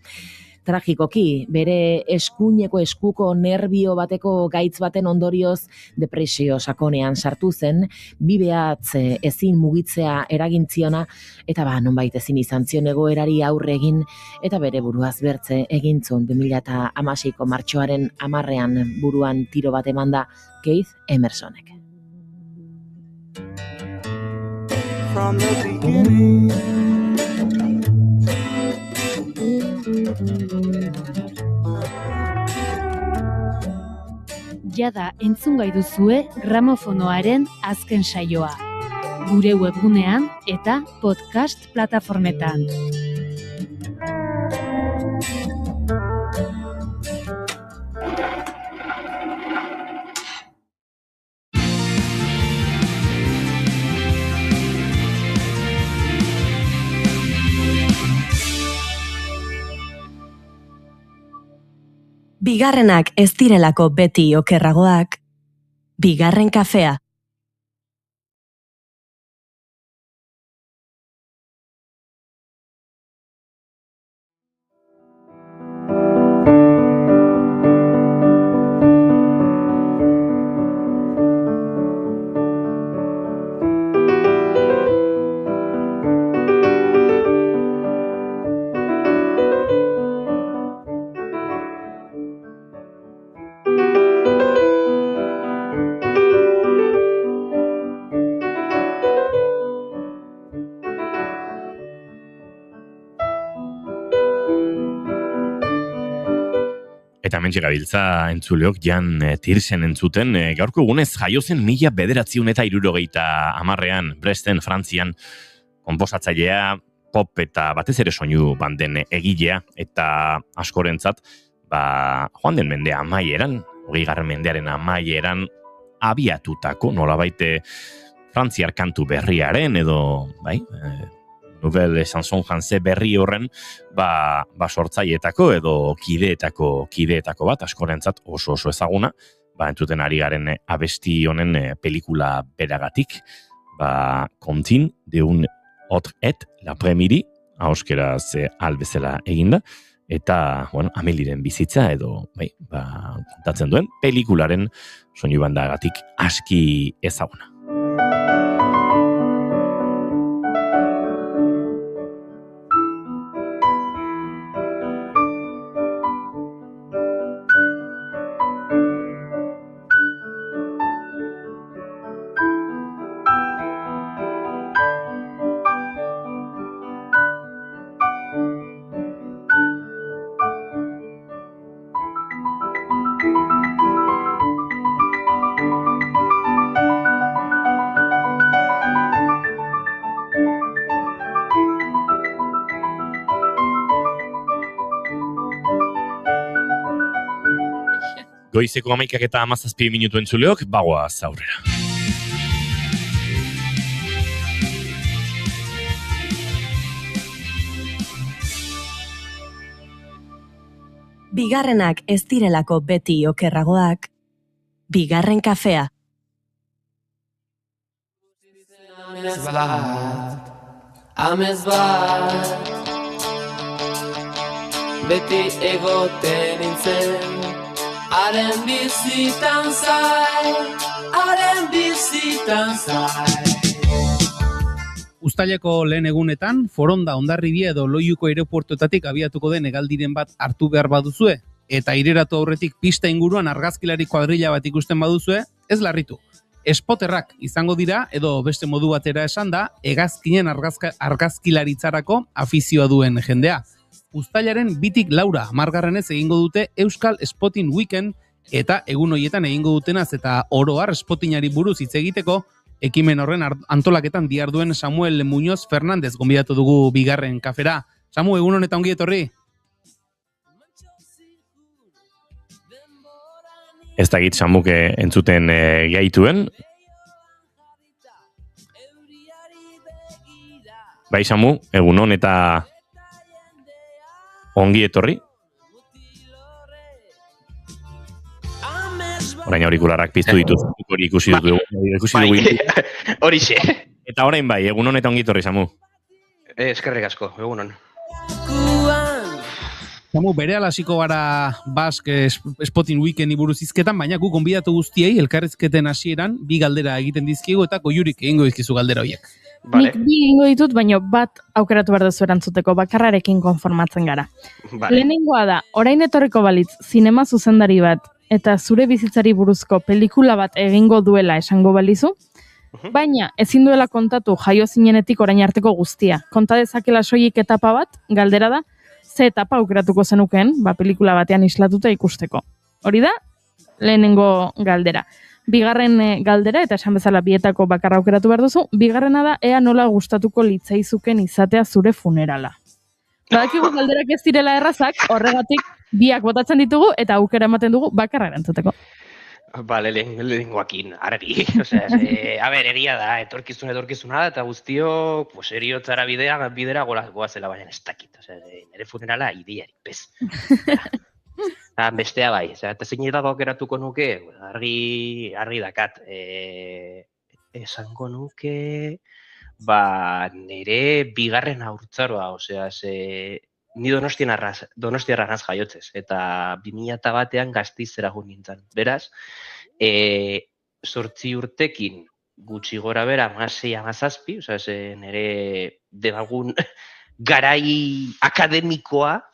Tragikoki, bere eskuko nerbio bateko gaitz baten ondorioz depresio sakonean sartu zen, bibeatz ezin mugitzea eragintziona, eta nonbait ezin izan zion egoerari aurre egin, eta bere buruaz bertze egintzun 2016ko martxoaren 10ean buruan tiro bat emanda Keith Emersonek. From the beginning. Jada entzungai duzue gramofonoaren azken saioa. Gure webgunean eta podcast plataformetan. Bigarrenak ez direlako beti okerragoak, bigarren kafea. Eta hemen gabiltza entzuleok Jan Tirsen entzuten, gaurko egunez jaio zen 1970ean Bresten, Frantzian, konposatzailea, pop eta batez ere soinu banden egilea, eta askorentzat, joan den mendea amaieran, 20. mendearen amaieran, abiatutako, nolabait frantziar kantu berriaren, edo, Nouvelle chanson français berri horren, sortzaietako edo kideetako bat, askorentzat oso ezaguna, entzuten ari garen abesti honen pelikula beragatik, Kontin de un autre et l'après-midi, ahoskeraz albezela eginda, eta, Ameliren bizitza edo, kontatzen duen, pelikularen soinu bandagatik aski ezaguna. Goizeko 11 eta 17 minutu entzuleok, bagoaz aurrera. Bigarrenak ez direlako beti okerragoak, bigarren kafea. Amez bat, beti egoten nintzen, haren bizitan zai. Uztaileko lehen egunetan, Foronda, Hondarribia edo Loiuko aireportuetatik abiatuko den hegaldiren bat hartu behar baduzue, eta aireratu aurretik pista inguruan argazkilari kuadrilla bat ikusten baduzue, ez larritu. Spoterrak izango dira, edo beste modu batera esan da, hegazkinen argazkilaritzarako afizioa duen jendea. Uztailaren 2-4 margarrenez egingo dute Euskal Spotting Weekend, eta egun horietan egingo dutenaz eta oroar spottingari buruz hitz egiteko, ekimen horren antolaketan diharduen Samuel Muñoz Fernández gonbidatu dugu bigarren kafera. Samu, egun honetan ongi etorri? Ez dakit Samuke entzuten gaituen. Bai, Samu, egun hon eta ongi etorri. Orain aurikularrak piztu dituz, hori ikusi dugu. Horixe. Eta orain bai, egun honetan ongi etorri, Samu. Eskerrik asko, egunon. Samu, bere hasiko gara Basque Spotting Weekend buruz hizketan, baina gu gonbidatu guztiei elkarrizketen hasieran bi galdera egiten dizkigu eta Goiurik egingo dizkizu galdera horiek. Nik bi egingo ditut, baina bat aukeratu behar duzu erantzuteko, bakarrarekin konformatzen gara. Lehenengoa da, orain etorriko balitz, zinema zuzendari bat, eta zure bizitzari buruzko pelikula bat egingo duela esango balizu, baina ezin duela kontatu jaio zinenetik orain arteko guztia. Konta dezakela soilik etapa bat, galdera da, ze etapa aukeratuko zenuken, pelikula batean islatuta ikusteko. Hori da, lehenengo galdera. Bigarren galdera, eta esan bezala bietako bakarra aukeratu behar duzu, bigarrena da, ea nola gustatuko litzaizuken izatea zure funerala. Badakigu galderak ez direla errazak, horregatik biak botatzen ditugu, eta aukera ematen dugu bakarra erantzuteko. Bale, lehengoakin, argi. Egia da, etorkizuna da, eta guztio, eriotzara bidera goazela, baina ez dakit. Nire funerala idearik, bez. Bestea bai, eta zein edako aukeratuko nuke, argi dakat. Esango nuke, nire bigarren haurtzaroa, ni donostiarra naz jaiotzez, eta 2001an Gasteizera joan nintzen. Beraz, 8 urtekin gutxi gora bera, 16-17, nire demagun garai akademikoa,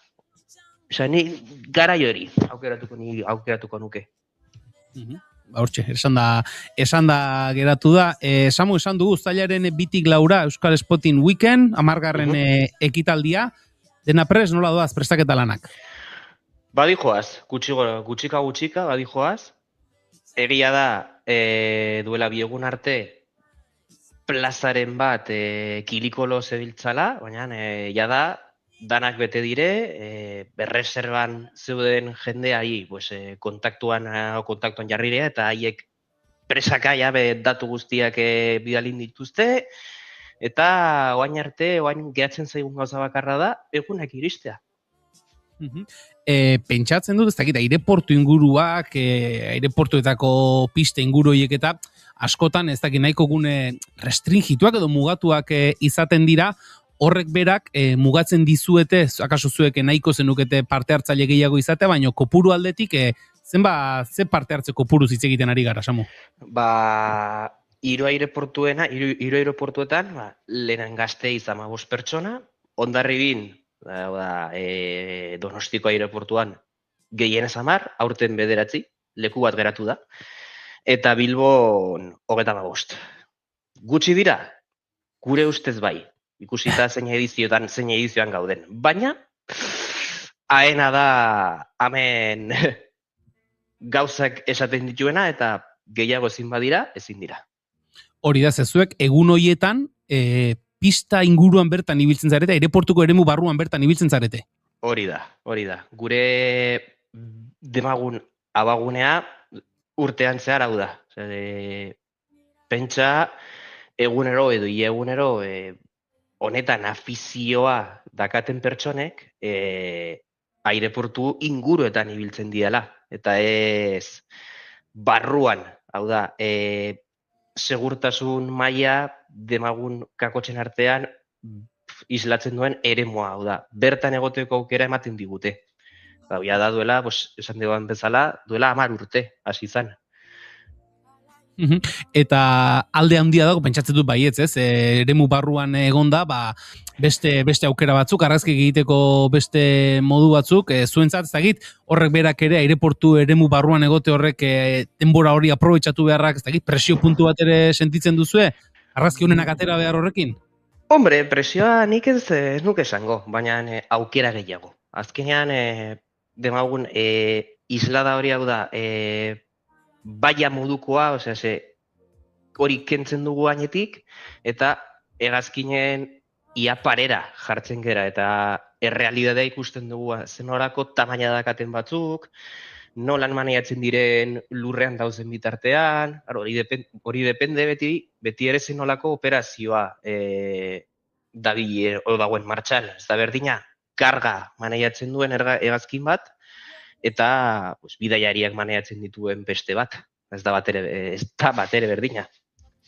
ni garai hori aukeratuko nuke. Hortxe, esan da geratu da. Samu, esan dugu, uztailaren 2-4 Euskal Spotting Weekend, 10. ekitaldia. Dena prest, nola doaz, prestaketa lanak? Badijoaz, gutxika, badijoaz. Egia da, duela biegun arte, plazaren bat kilikolo zebiltzala, baina da, danak bete dire, berreserban zeuden jendeai kontaktuan jarrirea, eta haiek presaka datu guztiak bidalin dituzte, eta oain arte, oain gehatzen zaigun gauza bakarra da, egunak iristea. Pentsatzen dut, ez dakit, aireportu inguruak, aireportuetako piste inguruiek eta askotan, ez dakit, nahiko gune restringituak edo mugatuak izaten dira, horrek berak mugatzen dizuete, akaso zuek nahiko zenukete parte hartzaile gehiago izatea, baina kopuru aldetik, ze parte hartze kopuru hitz egiten ari gara, Samu? Hiru aireportuetan, lehenan Gasteiz 15 pertsona, Hondarribin, Donostiko aireportuan gehienez 10, aurten 9, leku bat geratu da, eta Bilbon 35. Gutxi dira, gure ustez bai, ikusita zein edizioan gauden, baina haena da hemen gauzak esaten dituena eta gehiago ezin badira, ezin dira. Hori da, zezuek, egun horietan, pista inguruan bertan ibiltzen zarete, aireportuko eremu barruan bertan ibiltzen zarete. Hori da. Gure demagun abagunea urtean zehar hau da. Pentsa, egunero edo egunero honetan afizioa dakaten pertsonek aireportu inguruetan ibiltzen diala. Eta ez barruan, hau da, segurtasun maila demagun kakotxen artean islatzen duen eremua, hau da, bertan egoteko aukera ematen digute. Ja da duela, esan duan bezala, duela 10 urte, hasi izan. Eta alde handia dago, pentsatzen dut baietz, ez? Eremu barruan egonda, beste aukera batzuk, argazki egiteko beste modu batzuk, zuentzat ez dakit, horrek berak ere aireportu eremu barruan egote horrek denbora hori aprobetxatu beharrak, ez dakit, presio puntu bat ere sentitzen duzue, argazki honenak atera behar horrekin? Hombre, presioa nik ez nuke esango, baina aukera gehiago. Azkenean, demagun, islada hori hau da, baia modukoa, hori kentzen dugu gainetik, eta hegazkinen ia parera jartzen gera, eta errealidadea ikusten dugu zenorako tamaina dakaten batzuk, nolan maniatzen diren lurrean dauzen bitartean, hori depende beti ere zenolako operazioa dagoen martxan, ez da berdina, karga maniatzen duen hegazkin bat, eta pues, bidaiariak maneatzen dituen beste bat. Ez da batere berdina.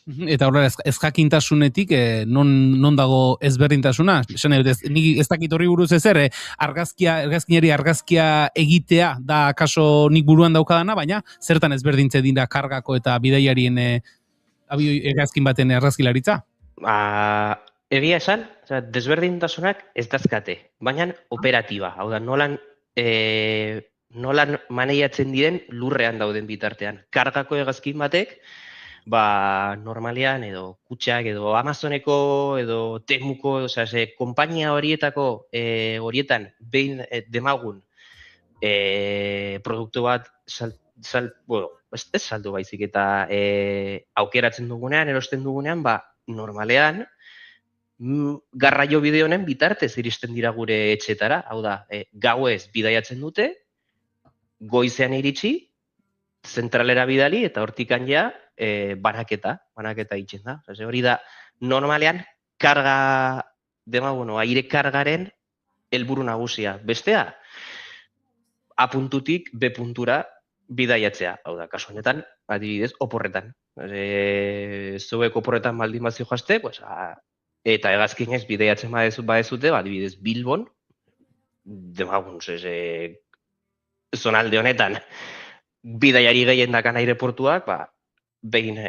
Eta horrela ez jakintasunetik non dago ezberdintasuna? Esan nik ez dakit horri buruz ezer, argazkinari argazkia egitea da kaso nik buruan daukadana, baina zertan ezberdintze dira kargako eta bidaiarien argazkin baten argazkilaritza? Egia esan, desberdintasunak ez dazkate, baina operatiba. Hau da, nolan maneiatzen diren lurrean dauden bitartean. Kargako hegazkin batek, normalean edo Kutxak edo Amazoneko edo Temuko, konpainia horietan behin demagun produktu bat ez saldu baizik eta aukeratzen dugunean, erosten dugunean, normalean garraio bide honen bitartez iristen dira gure etxetara, hau da, gauez bidaiatzen dute, goizean iritsi, zentralera bidali eta hortikan ja banaketa itxen da. Hori da, normalean karga, aire kargaren helburu nagusia. Bestea, A puntutik B puntura bidaiatzea. Hau da, kasu honetan, adibidez, oporretan. Zuek oporretan baldin bazio joazte, eta hegazkinez bidaiatzen badezute, adibidez, Bilbon, demagun, zonalde honetan, bidaiari gehien dakan aireportuak, behin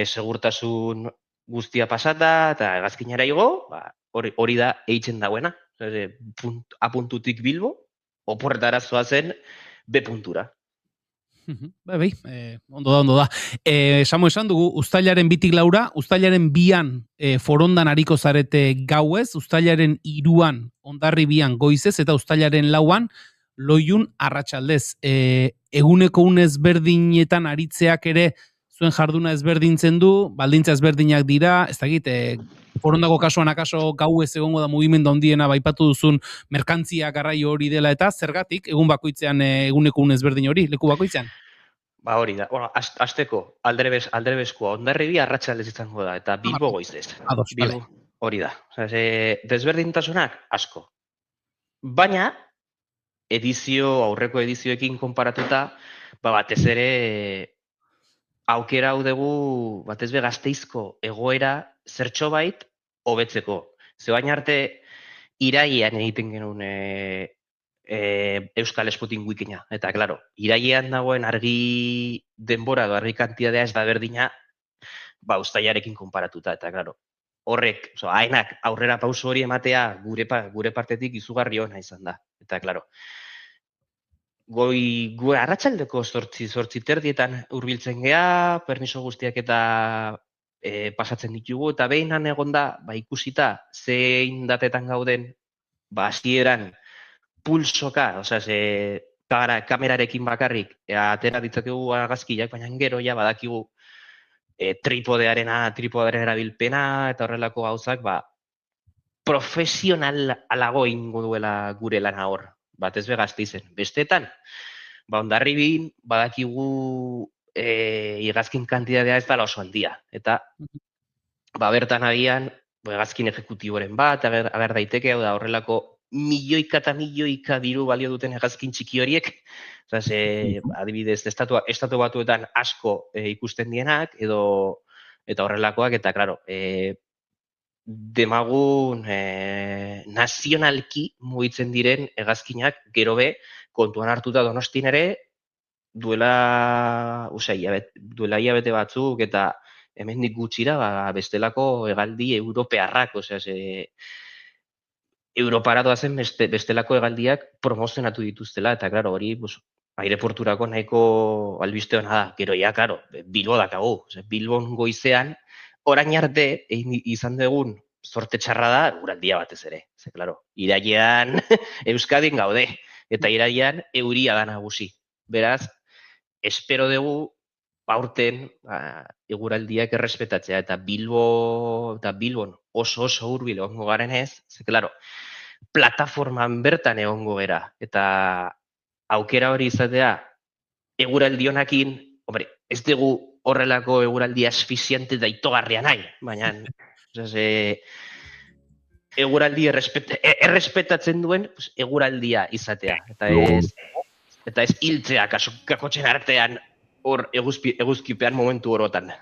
segurtasun guztia pasata eta hegazkinara igo, hori da eitzen dauena. A puntutik Bilbo, oporretara zoazen B puntura. Ondo da. Samo esan dugu, uztailaren 2tik 4, uztailaren 2an forondan ariko zarete gauez, uztailaren 3an Hondarribian goizez, eta uztailaren 4an Loiun arratsaldez. Eguneko ezberdinetan aritzeak ere zuen jarduna ezberdintzen du, baldintza ezberdinak dira, ez dakit, forondako kasuan akaso gauez egongo da mugimendu handiena baipatu duzun merkantzia garraio hori dela, eta zergatik egun bakoitzean eguneko ezberdin hori, leku bakoitzean? Hori da, asteko aldrebeskua Hondarribi arratsaldez izango da, eta Bilbo goizez. Hori da, desberdintasunak asko. Baina, aurreko edizioekin konparatuta, batez ere aukera hau dugu batez be Gasteizko egoera zertxobait hobetzeko. Zebain arte irailean egiten genuen Euskal Spotin wikina. Eta, klaro, irailean dagoen argi denbora edo argi kantitatea ez da berdina uztailarekin konparatuta. Eta, klaro, horrek, haenak aurrera pauso hori ematea gure partetik izugarri ona izan da. Eta, klaro, goi arratsaldeko 8:30 hurbiltzen gea, permiso guztiak eta pasatzen ditugu, eta behinan egon da, ikusita zein datetan gauden, hasieran pulsoka, kamerarekin bakarrik, atera ditzakegu argazkiak, baina gero ja badakigu tripodearen erabilpena, eta horrelako gauzak, profesional alago ingo duela gure lana hor. Batez be Gasteizen. Bestetan, Hondarribin badakigu hegazkin kantitatea ez dela oso handia. Eta bertan agian hegazkin ejekutiboren bat, ager daiteke, hau da horrelako milioika eta milioika diru balio duten hegazkin txiki horiek, adibidez, estatu batuetan asko ikusten dienak, eta horrelakoak, eta, klaro, demagun nazionalki mugitzen diren hegazkinak gero be kontuan hartuta Donostin ere duela hilabete batzuk eta hemendik gutxira bestelako hegaldi europearrak, Europara doazen bestelako hegaldiak promozionatu dituztela, eta klaro hori aireporturako nahiko albiste hona da. Gero ja, klaro, Bilbo dakagu. Bilbon goizean orain arte, izan dugun zorte txarra da, eguraldia batez ere. Klaro, irailean Euskadin gaude, eta irailean euria da nagusi. Beraz, espero dugu aurten eguraldiak errespetatzea, eta Bilbon oso hurbil egongo garen ez, klaro, plataforman bertan egongo gera, eta aukera hori izatea eguraldi honakin, ez dugu horrelako eguraldi asfixiante da itogarria nahi, baina eguraldi errespetatzen duen eguraldia izatea. Eta Eta ez hiltzea kakotxen artean hor eguzkipean momentu orotan.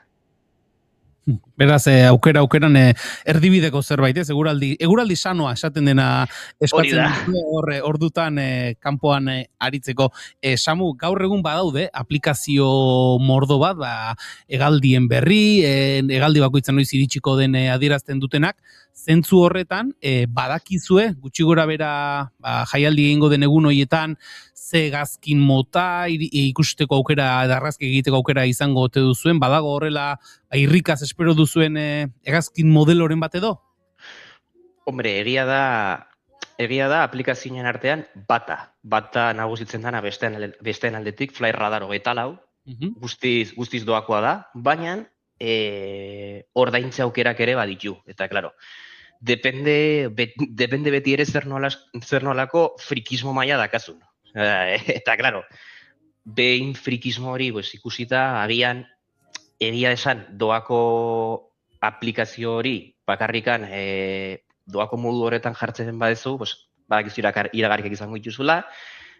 Beraz, aukeran erdibideko zerbait, eguraldi sanoa esaten dena eskatzen dute ordutan kanpoan aritzeko. Samu, gaur egun badaude aplikazio mordo bat, hegaldien berri, hegaldi bakoitzan noiz iritsiko den adierazten dutenak, zentzu horretan, badakizue, gutxi gora bera jaialdi egingo den egun horietan, ze gazkin mota ikusteko aukera, argazki egiteko aukera izango ote duzuen, badago horrela irrikaz espero duzuen hegazkin modeloren bat edo? Hombre, egia da aplikazioen artean bata nagusitzen dana besteen aldetik, Fly Radar 24, guztiz doakoa da, baina ordaintze aukerak ere baditu, eta klaro, depende beti ere zer nolako frikismo maila dakazun. Eta, klaro, behin frikismo hori ikusita, agian, egia esan, doako aplikazio hori bakarrikan doako modu horretan jartzen badezu, badakizu iragarkik izango dituzula,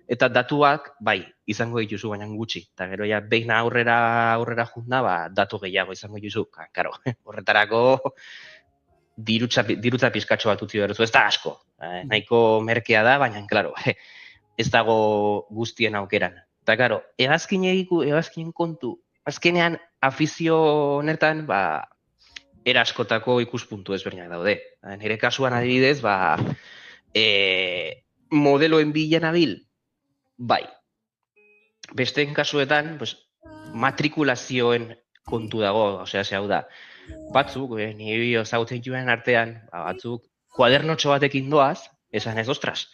eta datuak, bai, izango dituzu, baina gutxi. Eta gero, behin aurrera junda, datu gehiago izango dituzu. Karo, horretarako dirutza pizkatxo bat utzi behar ez da asko. Nahiko merkea da, baina, klaro, ez dago guztien aukeran. Eta, karo, hegazkinen kontu, azkenean afizio honetan, eraskotako ikuspuntu ezberdinak daude. Nire kasuan adibidez, modeloen bila nabil, bai. Besteen kasuetan, matrikulazioen kontu dago, hau da. Batzuk, nire ezagutzen joan artean, batzuk kuadernotxo batekin doaz, esan ez, ostras,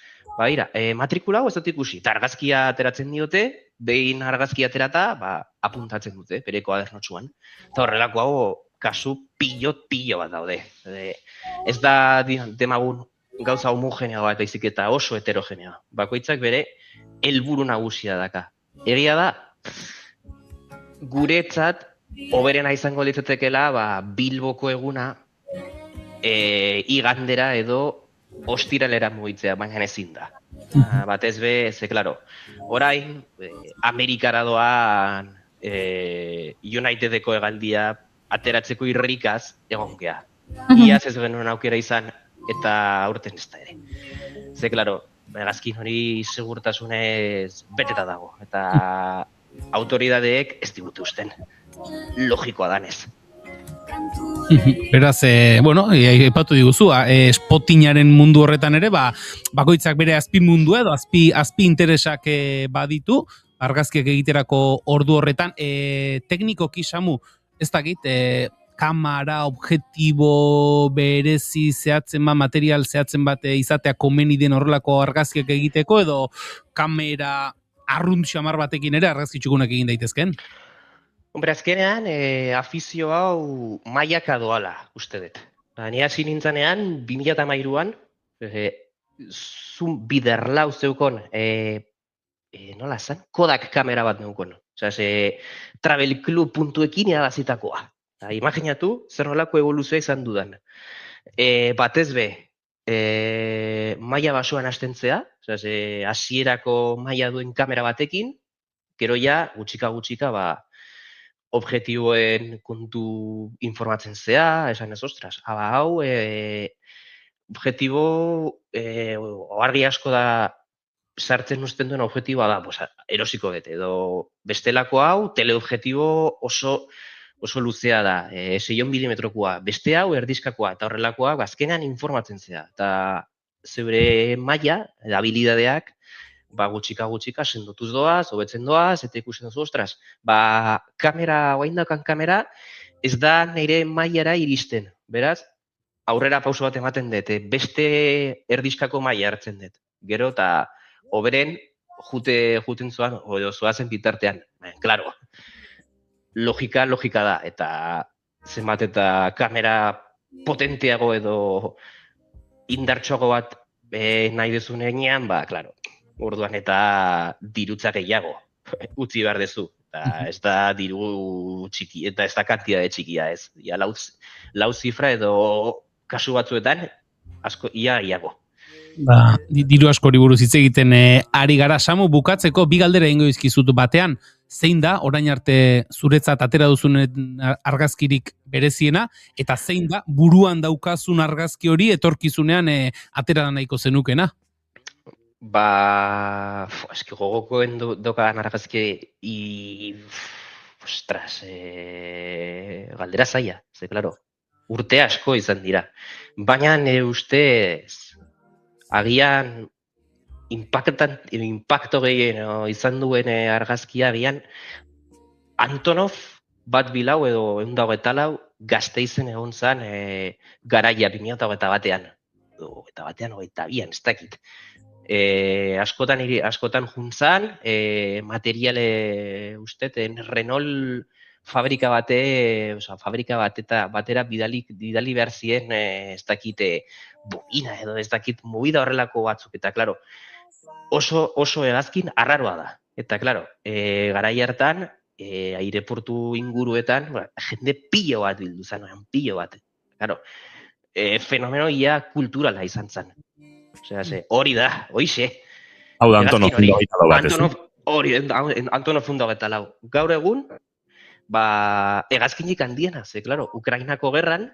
matrikula hau ez dut ikusi, eta argazkia ateratzen diote, behin argazkia aterata, apuntatzen dute, bere kuadernotxuan. Eta horrelako hau, kasu pilo bat daude. Ez da demagun gauza homogenea bat, baizik eta oso heterogenea. Bakoitzak bere helburu nagusia daka. Egia da, guretzat, hoberena izango litzatekeela Bilboko eguna igandera edo ostiralera mugitzea, baina ezin da. Batez be, klaro, orain, Amerikara doan Unitedeko hegaldia ateratzeko irrikaz egon gea. Iaz ez genuen aukera izan eta aurten ez da ere. Klaro, hegazkin hori segurtasunez beteta dago, eta autoridadeek ez digute usten. Logikoa danez. Beraz, aipatu diguzu, spottingaren mundu horretan ere, bakoitzak bere azpi mundu edo, azpi interesak baditu, argazkiak egiterako ordu horretan, teknikoki, Samu, ez dakit, kamera, objektibo, berezi zehatzen bat, material zehatzen bat izatea komeni den horrelako argazkiak egiteko, edo kamera arrunt xamar batekin ere argazkitxukunak egin daitezken? Hombre, azkenean, afizio hau mailaka doala, uste dut. Ni hasi nintzanean, 2013an, biderlau zeukon, nola zan? Kodak kamera bat neukon. Travelclub.ekin irabazitakoa. Imaginatu, zer nolako evoluzioa izan dudan. Batez be, maila basoan hastentzea, hasierako maila duen kamera batekin, gero ja, gutxika, objektiboen kontu informatzen zea, esan ez, ostras, hau, objektibo, argi asko da sartzen usten duen objektiboa da, erosiko dut, edo bestelako hau, teleobjektibo oso luzea da, 6 milimetrokoa, beste hau erdizkakoa, eta horrelakoa, azkenean informatzen zea, eta zeure maila, habilidadeak, gutxika sendotuz doaz, hobetzen doaz, eta ikusten duzu, ostras, oaindakan kamera, ez da nire mailara iristen. Beraz, aurrera pauso bat ematen dut, beste erdizkako maila hartzen dut. Gero, eta hoberen juten zoan, edo zoazen bitartean. Klaro, logika da, eta zenbat eta kamera potenteago edo indartxoago bat nahi dezunean, klaro, orduan eta dirutza gehiago utzi behar dezu. Ez da diru txiki, eta ez da kantitate txikia ez. Lau zifra edo kasu batzuetan, asko, ia iago. Diru askori buruz hitz egiten ari gara. Samu, bukatzeko bi galdera egingo dizkizut batean, zein da orain arte zuretzat atera duzunen argazkirik bereziena, eta zein da buruan daukazun argazki hori etorkizunean atera nahiko zenukena? Eski gogokoen dokan argazki ostras, galdera zaila, ze, claro, urte asko izan dira. Baina ustez, agian impacto gehien izan duen argazkia agian Antonov bat bilau edo 124 Gasteizen egon zen garaia 2021-an. Edo 22an, ez dakit. Askotan juntzan, materiale ustet, Renault fabrika batera bidali behar ziren, ez dakit, bobina edo ez dakit movida horrelako batzuk, eta klaro, oso hegazkin arraroa da. Eta klaro, garai hartan, aireportu inguruetan, jende pilo bat bildu zen, pilo bat. Klaro, fenomeno ia kulturala izan zen. Osea, hori da, hoixe. Hau da, Antonov 124 bat, ez? Antonov 124. Gaur egun, hegazkinik handiena, ze, klaro, Ukrainako gerran,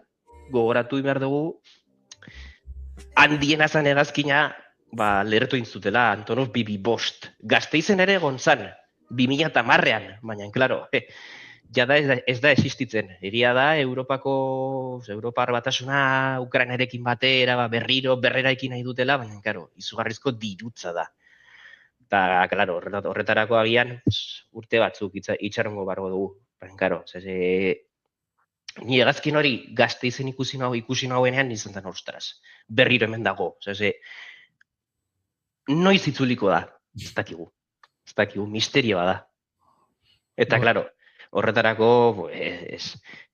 gogoratu behar dugu, handiena zen hegazkina, lehertu intzutela, Antonov 225. Gasteizen ere egon zen, 2010an, baina, klaro, jada ez da existitzen. Egia da, Europar batasuna Ukrainarekin batera, berreraekin nahi dutela, baina, klaro, izugarrizko dirutza da. Eta, klaro, horretarako agian, urte batzuk itxarongo bargo dugu. Baina, klaro, ni hegazkin hori Gasteizen ikusi nauenean izan zen ostras. Berriro hemen dago. Noiz itzuliko da, ez dakigu, misterioa da. Eta, klaro, horretarako,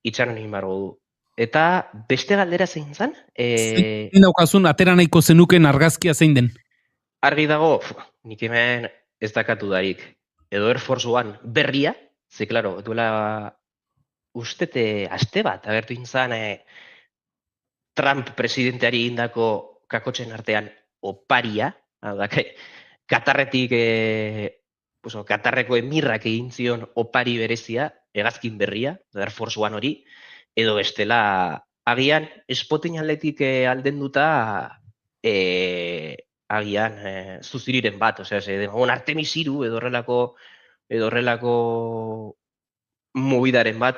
itxaron egin bargo du. Eta beste galdera zein zen? Zein daukazun, atera nahiko zenuken argazkia zein den? Argi dago, nik hemen ez dakatu darik. Edo Air Force One berria, ze, klaro, duela ustete aste bat, agertu intzan Trump presidenteari indako kakotxen artean oparia, Katarreko emirrak egin zion opari berezia, hegazkin berria, Air Force One hori, edo bestela, agian, espotin aldetik aldenduta, agian, zuziriren bat, demogun Artemis hiru edo horrelako movidaren bat,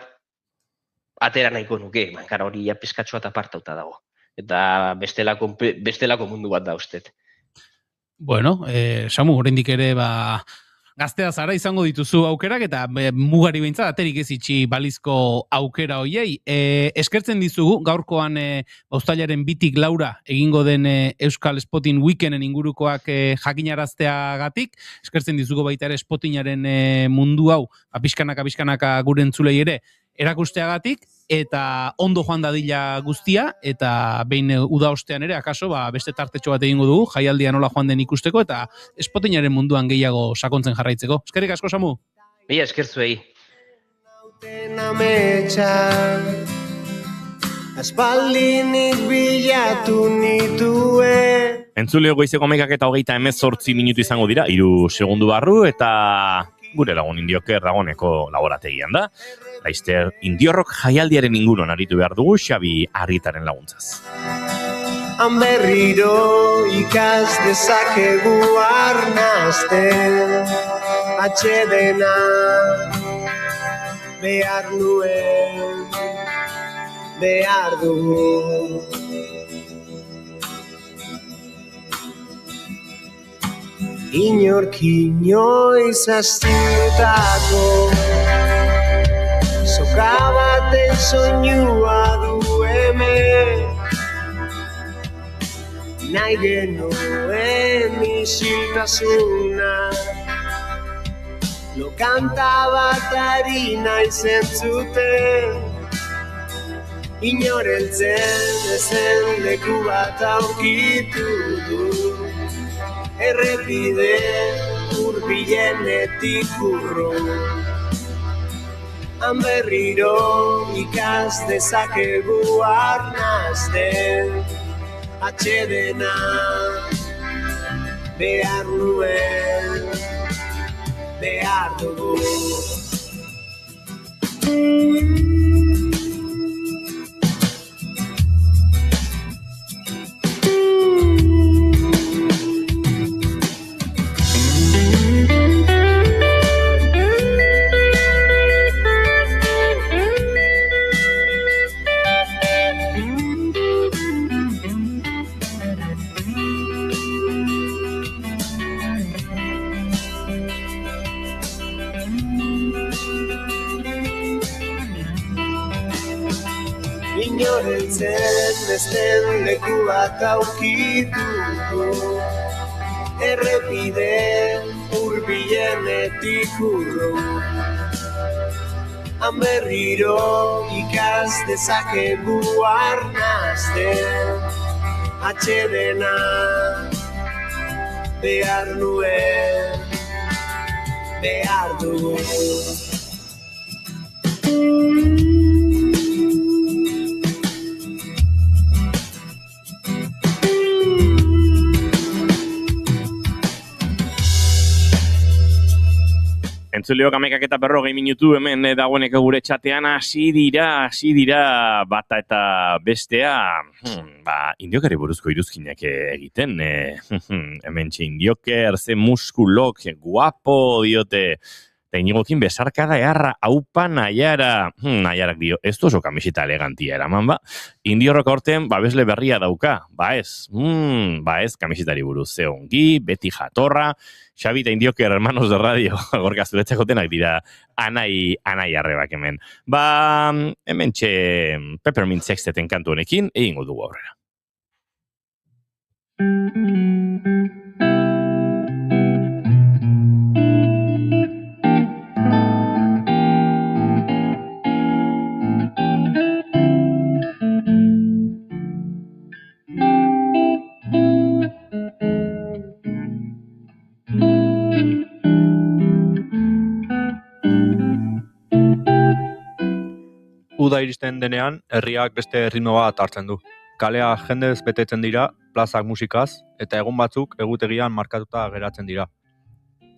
atera nahiko nuke, mankara hori pizkatxoa eta apartauta dago. Eta bestelako mundu bat da ustet. Bueno, Samu, oraindik ere gaztea zara izango dituzu aukerak eta mugari behintzat aterik ez itxi balizko aukera hoiei. Eskertzen dizugu gaurkoan uztailaren 2tik 4 egingo den Euskal Spotting Weekenden ingurukoak jakinarazteagatik. Eskertzen dizugu baita ere Spottingaren mundu hau pixkanaka gure entzulei ere erakusteagatik, eta ondo joan dadila guztia, eta behin uda ostean ere, akaso, beste tartetxo bat egingo dugu, jaialdia nola joan den ikusteko, eta Spottingaren munduan gehiago sakontzen jarraitzeko. Eskerrik asko, Samu? Mila eskertzuei. Aspaldinik bilatu nituen. Entzuleo goizeko 11:28 minutu izango dira, 3 segundu barru, eta gure lagun Indioker dagoneko laborategian da. Laizter Indiorrok jaialdiaren inguruan aritu behar dugu Xabi Arritaren laguntzaz. Han berriro ikas dezakegu arnazten, atxedena behar nuen, behar dugu. Inork inoiz astutako soka baten soinua du hemen, nahi genuen isiltasuna, lokanta bat ari nahi zentzuten, inoreltzen ezen leku bat aurkitu du, errepide hurbilenetik urrun. Han berriro ikas dezakegu arnazten, atxedena behar nuen, behar dugu. Inorentzen besten leku bat aurkitu du, errepide hurbilenetik urrun. Han berriro ikas dezakegu arnasten, atsedena behar nuen, behar dugu. Entzuleok 11:40 minutu hemen dagoeneko gure txatean hasi dira bata eta bestea, indiokari buruzko iruzkinak egiten, hementxe indioker, ze muskulok, guapo diote, eta inigokin besarkada eharra, aupa Naiara, Naiarak dio, ez oso kamiseta elegantia eraman ba, indiorrok aurten babesle berria dauka, ez, kamisetari buruz, ze ongi, beti jatorra, Xabi eta Indioker hermanos de radio, gorka zuretzako tenak dira anai arrebak hemen. Hemen txe Peppermint Sexteten kantu honekin, egingo dugu aurrera. Uda iristen denean, herriak beste ritmo bat hartzen du. Kalea jendez betetzen dira, plazak musikaz, eta egun batzuk egutegian markatuta geratzen dira.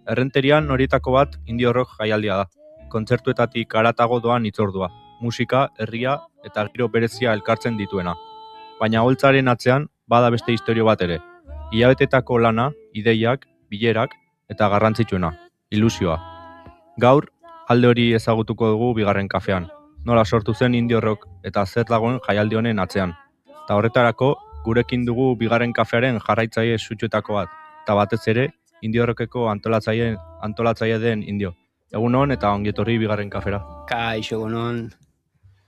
Errenterian horietako bat indiorrok jaialdia da. Kontzertuetatik haratago doan hitzordua, musika, herria eta giro berezia elkartzen dituena. Baina holtzaren atzean bada beste istorio bat ere. Hilabetetako lana, ideiak, bilerak eta garrantzitsuena, ilusioa. Gaur, alde hori ezagutuko dugu bigarren kafean. Nola sortu zen indiorrok eta zer dagoen jaialdi honen atzean. Eta horretarako, gurekin dugu bigarren kafearen jarraitzaile sutsuetako bat, eta batez ere, indiorrokeko antolatzaile den indio. Egun hon eta ongietorri bigarren kafera. Kaixo, egun hon.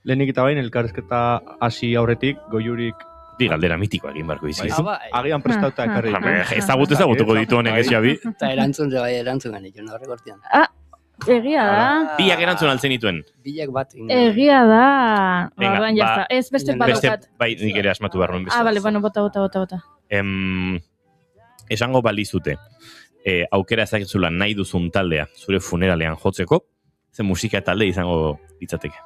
Lehenik eta bain, elkarrezketa hasi aurretik, goiurik... Di galdera mitikoa egin barko izizu. Agian prestauta ekarri. Ezagutuko ditu honek ez, Xabi. Eta erantzun genituen, horrek hortian. Egia da. Biak erantzun altzen dituen. Bilak bat. Egia da. Orduan jazta. Ez beste badokat. Bai, nik ere asmatu behar nuen bezala. Bale, bueno, bota. Esango balizute, aukera ezaketzula nahi duzun taldea, zure funeralean jotzeko, ze musika talde izango ditzateke?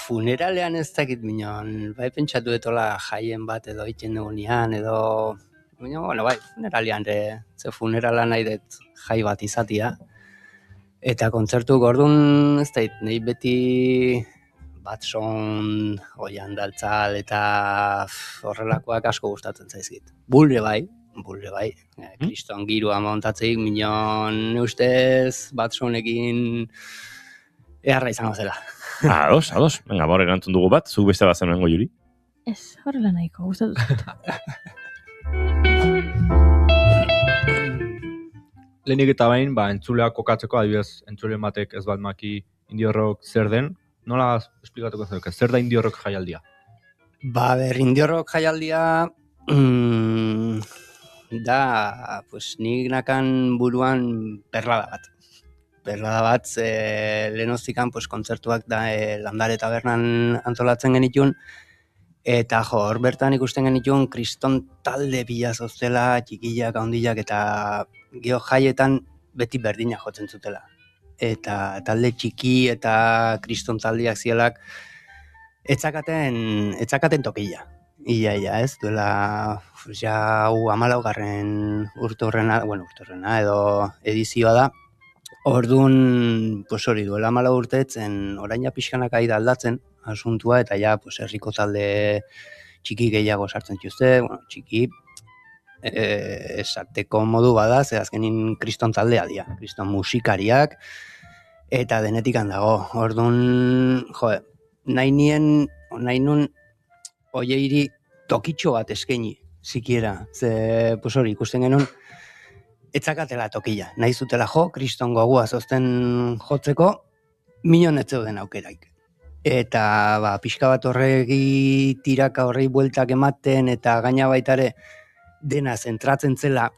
Funeralean ez dakit minon, bai pentsatu etola jaien bat edo iten dugunean, edo... Bueno, bai, funeralean, ze funerala nahi dut jai bat izatia. Eta kontzertu gordun, ez da, nahi beti Batson, Oian Daltzal eta horrelakoak asko gustatzen zaizkit. Bulre bai. Kriston girua montatzeik, minon ustez Batsonekin eharra izango zela. Ados. Venga, bora erantzun dugu bat, zuk beste bat zenuen Juri? Ez, horrela nahiko, gustatu zut. Lehenik eta bain, entzuleak kokatzeko, adibidez, entzuleen batek ez bat maki indiorrok zer den, nola esplikatuko zenuke, zer da indiorrok jaialdia? Indiorrok jaialdia da, nik nakan buruan perlada bat. Perlada bat, lehenoztikan kontzertuak da Landare Tabernan antolatzen genitun, eta hor bertan ikusten genitun kriston talde bila zoztela, txikillak, haundillak eta geho jaietan beti berdina jotzen zutela. Eta talde txiki eta kriston taldeak zielak etzakaten tokila. Ia, ez, duela, ja, 14. urteurrena edo edizioa da. Orduan, pues hori, duela 14 urteetzen, orain ja pixkanak aida aldatzen asuntua, eta ja, pues, herriko talde txiki gehiago sartzen dituzte, txiki, esateko modu bada, ze azkenin kriston taldea dira, kriston musikariak, eta denetik handago. Orduan, nahi nun oieiri tokitxo bat eskaini, sikiera. Ze, pues hori, ikusten genuen, etzakatela tokila. Nahi zutela kriston gogua zozten jotzeko, minon ez zeuden aukeraik. Eta, pixka bat horregi tiraka horrei bueltak ematen, eta gaina baitare dena zentratzen zela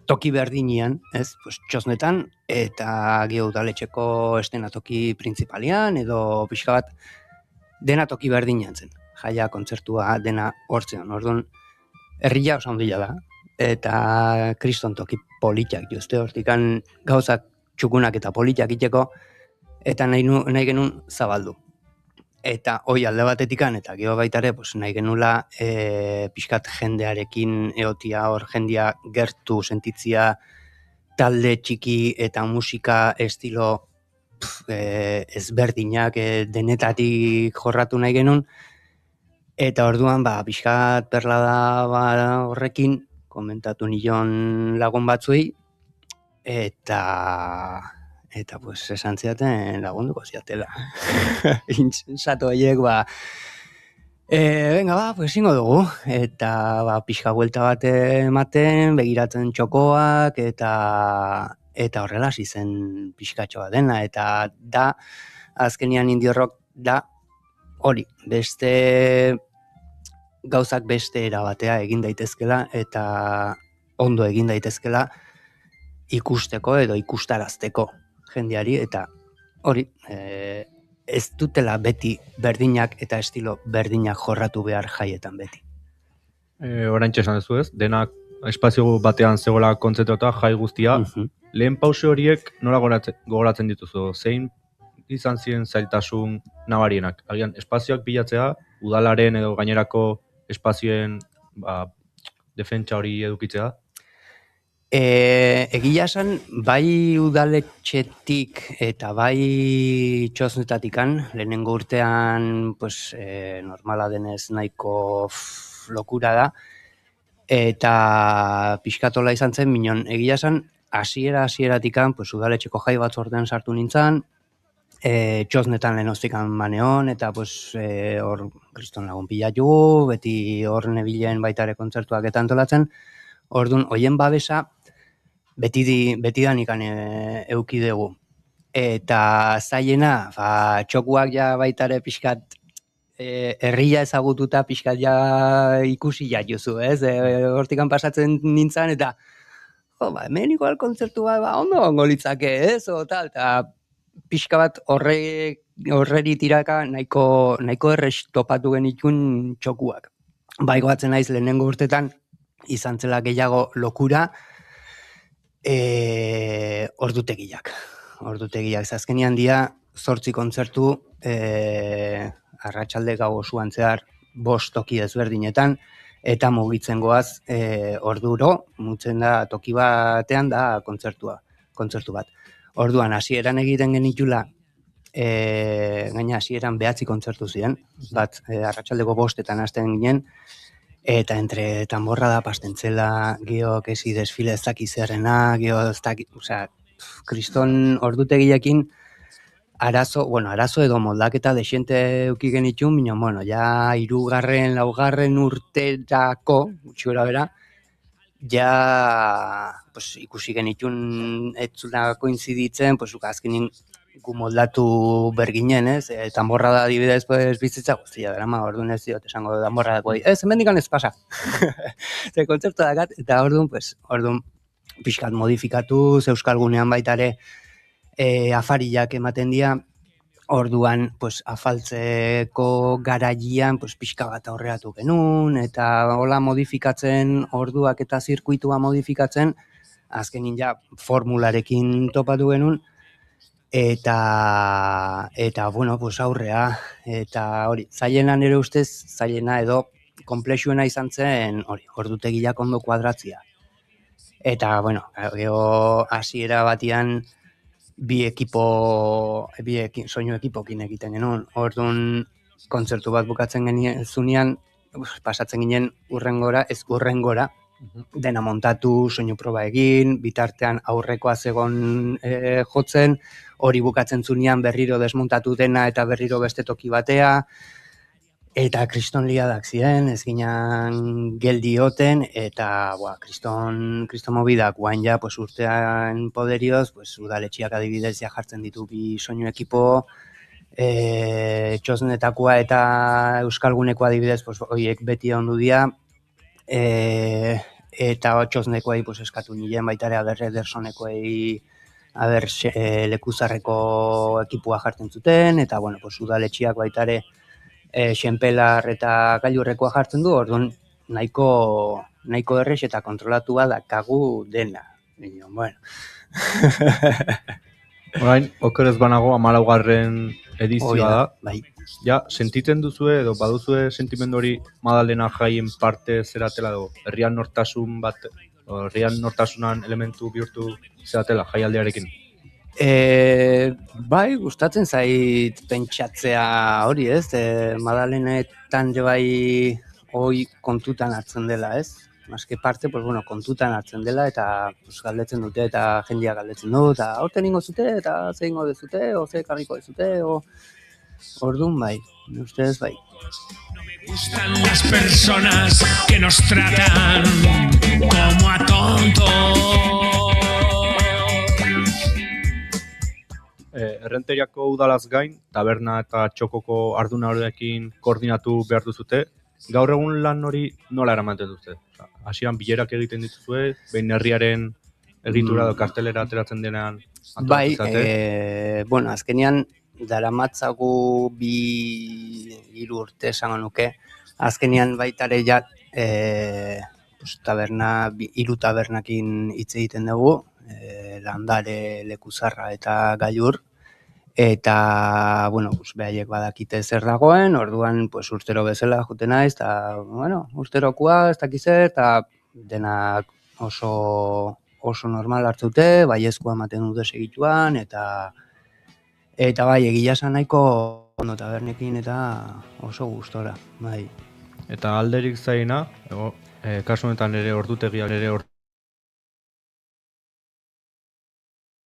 toki berdinean, ez? Pues, txosnetan, eta geho udaletxeko estenatoki printzipalian, edo pixka bat dena toki berdinean zen. Jaia, kontzertua, dena hortzean. Orduan, herria oso ondila da, eta kriston toki politak juzte hortikan gauzak txukunak eta politak iteko, eta nahi genuen zabaldu. Eta hoi alde batetikan, eta geho baitare, pues, nahi genula pixkat jendearekin eotia hor jendia gertu sentitzia talde txiki eta musika estilo ezberdinak denetatik jorratu nahi genuen. Eta orduan, pixkat perlada horrekin, komentatu nion lagun batzuei, eta pues, esan ziaten lagunduko ziatela. Insensato horiek, venga, pues ingo dugu. Eta pixka buelta bat ematen, begiratzen txokoak, eta horrela hasi zen pixkatxoa dena. Eta da, azkenian indie rock da, hori, beste gauzak beste erabatea egin daitezkela, eta ondo egin daitezkela ikusteko edo ikustarazteko jendeari, eta hori, ez dutela beti berdinak eta estilo berdinak jorratu behar jaietan beti. Oraintxe esan duzu ez, denak espazio batean zegoela kontzertuta jai guztia, lehen pause horiek nola gogoratzen dituzu, zein izan ziren zailtasun nabarienak? Agian, espazioak bilatzea, udalaren edo gainerako espazioen defentsa hori edukitzea? Egia esan, bai udaletxetik eta bai txosnetatikan, lehenengo urtean pues, normala denez nahiko lokura da, eta pixkatola izan zen, minon egia esan, hasiera-hasieratikan pues, udaletxeko jai batzordean sartu nintzen, txosnetan lehenoztikan baneon, eta pues, hor kriston lagun pilatu, beti hor nebilen baitare kontzertuak eta antolatzen, orduan, hoien babesa, beti danikan euki dugu. Eta zailena, txokuak ja baitare pixkat herria ezagututa pixkat ja ikusi jatuzu, ez? Hortikan pasatzen nintzen, eta hemen igual kontzertu bat, ondo ongo litzake, ez? Eta pixka bat horreri tiraka nahiko errez topatu genitun txokuak. Goatzen naiz lehenengo urtetan, izan zela gehiago lokura, ordutegiak, azkenian dia 8 kontzertu arratsalde gau osoan zehar 5 toki ezberdinetan, eta mugitzen goaz orduro, mutzen da toki batean da kontzertu bat. Orduan, hasieran egiten genitula, gaina hasieran 9 kontzertu ziren, bat arratsaldeko 5etan hasten ginen, eta entre tanborra da pastentzela, geok ezi desfile ez daki zerrena, geok ez daki, kriston ordutegiekin arazo edo moldaketa desiente euki genitun, baina, ja 3., 4. urterako, gutxura bera, ja pues, ikusi genitun etzuna koinziditzen, pues, azkenin gu moldatu berginen, ez? Tanborra da adibidez bizitza guztia drama, orduan ez diot esango tanborra dako, hemendikan ez pasa. Ze kontzertu dakat, eta orduan pixkat modifikatu, Euskalgunean baitare afariak ematen dira, orduan afaltzeko garaian pixka bat aurreatu genuen, eta hola modifikatzen, orduak eta zirkuitua modifikatzen, azkenin ja formularekin topatu genuen, eta aurrea, eta hori, zailena nire ustez, zailena edo komplexuena izan zen hori, ordutegiak ondo kuadratzia. Eta, bueno, gero hasiera batian soinu ekipokin egiten genuen. Orduan kontzertu bat bukatzen zunean, pasatzen ginen urrengora, dena montatu, soinu proba egin, bitartean aurrekoa zegon jotzen, hori bukatzen zunean berriro desmontatu dena eta berriro beste toki batea, eta kriston liadak ziren, ez ginen geldioten, eta kriston mobidak guain ja, pues, urtean poderioz, pues, udaletxiak adibidez ja jartzen ditu bi soinu ekipo, Txosnetakoa eta Euskalguneko adibidez, pues, horiek beti ondu dira, eta Txosnekoei pues, eskatu nilen baitare Edersonekoei Lekuzarreko ekipua jartzen zuten, eta bueno, pues, udaletxiak baitare Xenpelar eta Gailurrekoa jartzen du, orduan nahiko errex eta kontrolatua dakagu dena. Bueno. Orain, okerez banago 14. edizioa da. Bai. Ja, sentitzen duzue edo baduzue sentimendu hori Madalena jaien parte zeratela edo herrian nortasunan elementu bihurtu zeratela jaialdiarekin? Bai, gustatzen zait pentsatzea hori, ez? Madalenetan bai hoi kontutan hartzen dela, ez? Maske parte, pues, bueno, kontutan hartzen dela eta pues, galdetzen dute eta jendia galdetzen du, eta aurten ingo zute, eta ze ingo dezute, o ze karriko dezute, orduan bai, ustez bai. Gustan las personas que nos tratan como a tontos. Errenteriako udalaz gain, taberna eta txokoko ardunarekin koordinatu behar duzute. Gaur egun lan hori nola eramaten duzute? Hasieran bilerak egiten dituzue, behin herriaren egitura edo kartelera ateratzen denean bai, bueno, azkenean daramatzagu 2-3 urte esango nuke, azkenean baitare ja hiru tabernakin hitz egiten dugu, Landare, Lekuzarra eta Gailur, eta, bueno, behaiek badakite zer dagoen, orduan urtero bezala juten naiz, eta, bueno, urterokoa, ez dakizer, eta denak oso normal hartzute, baiezkoa ematen dute segituan, eta bai, egia esan nahiko ondo tabernekin eta oso gustora, bai. Eta alderik zaina, kasu honetan ere ordutegia ere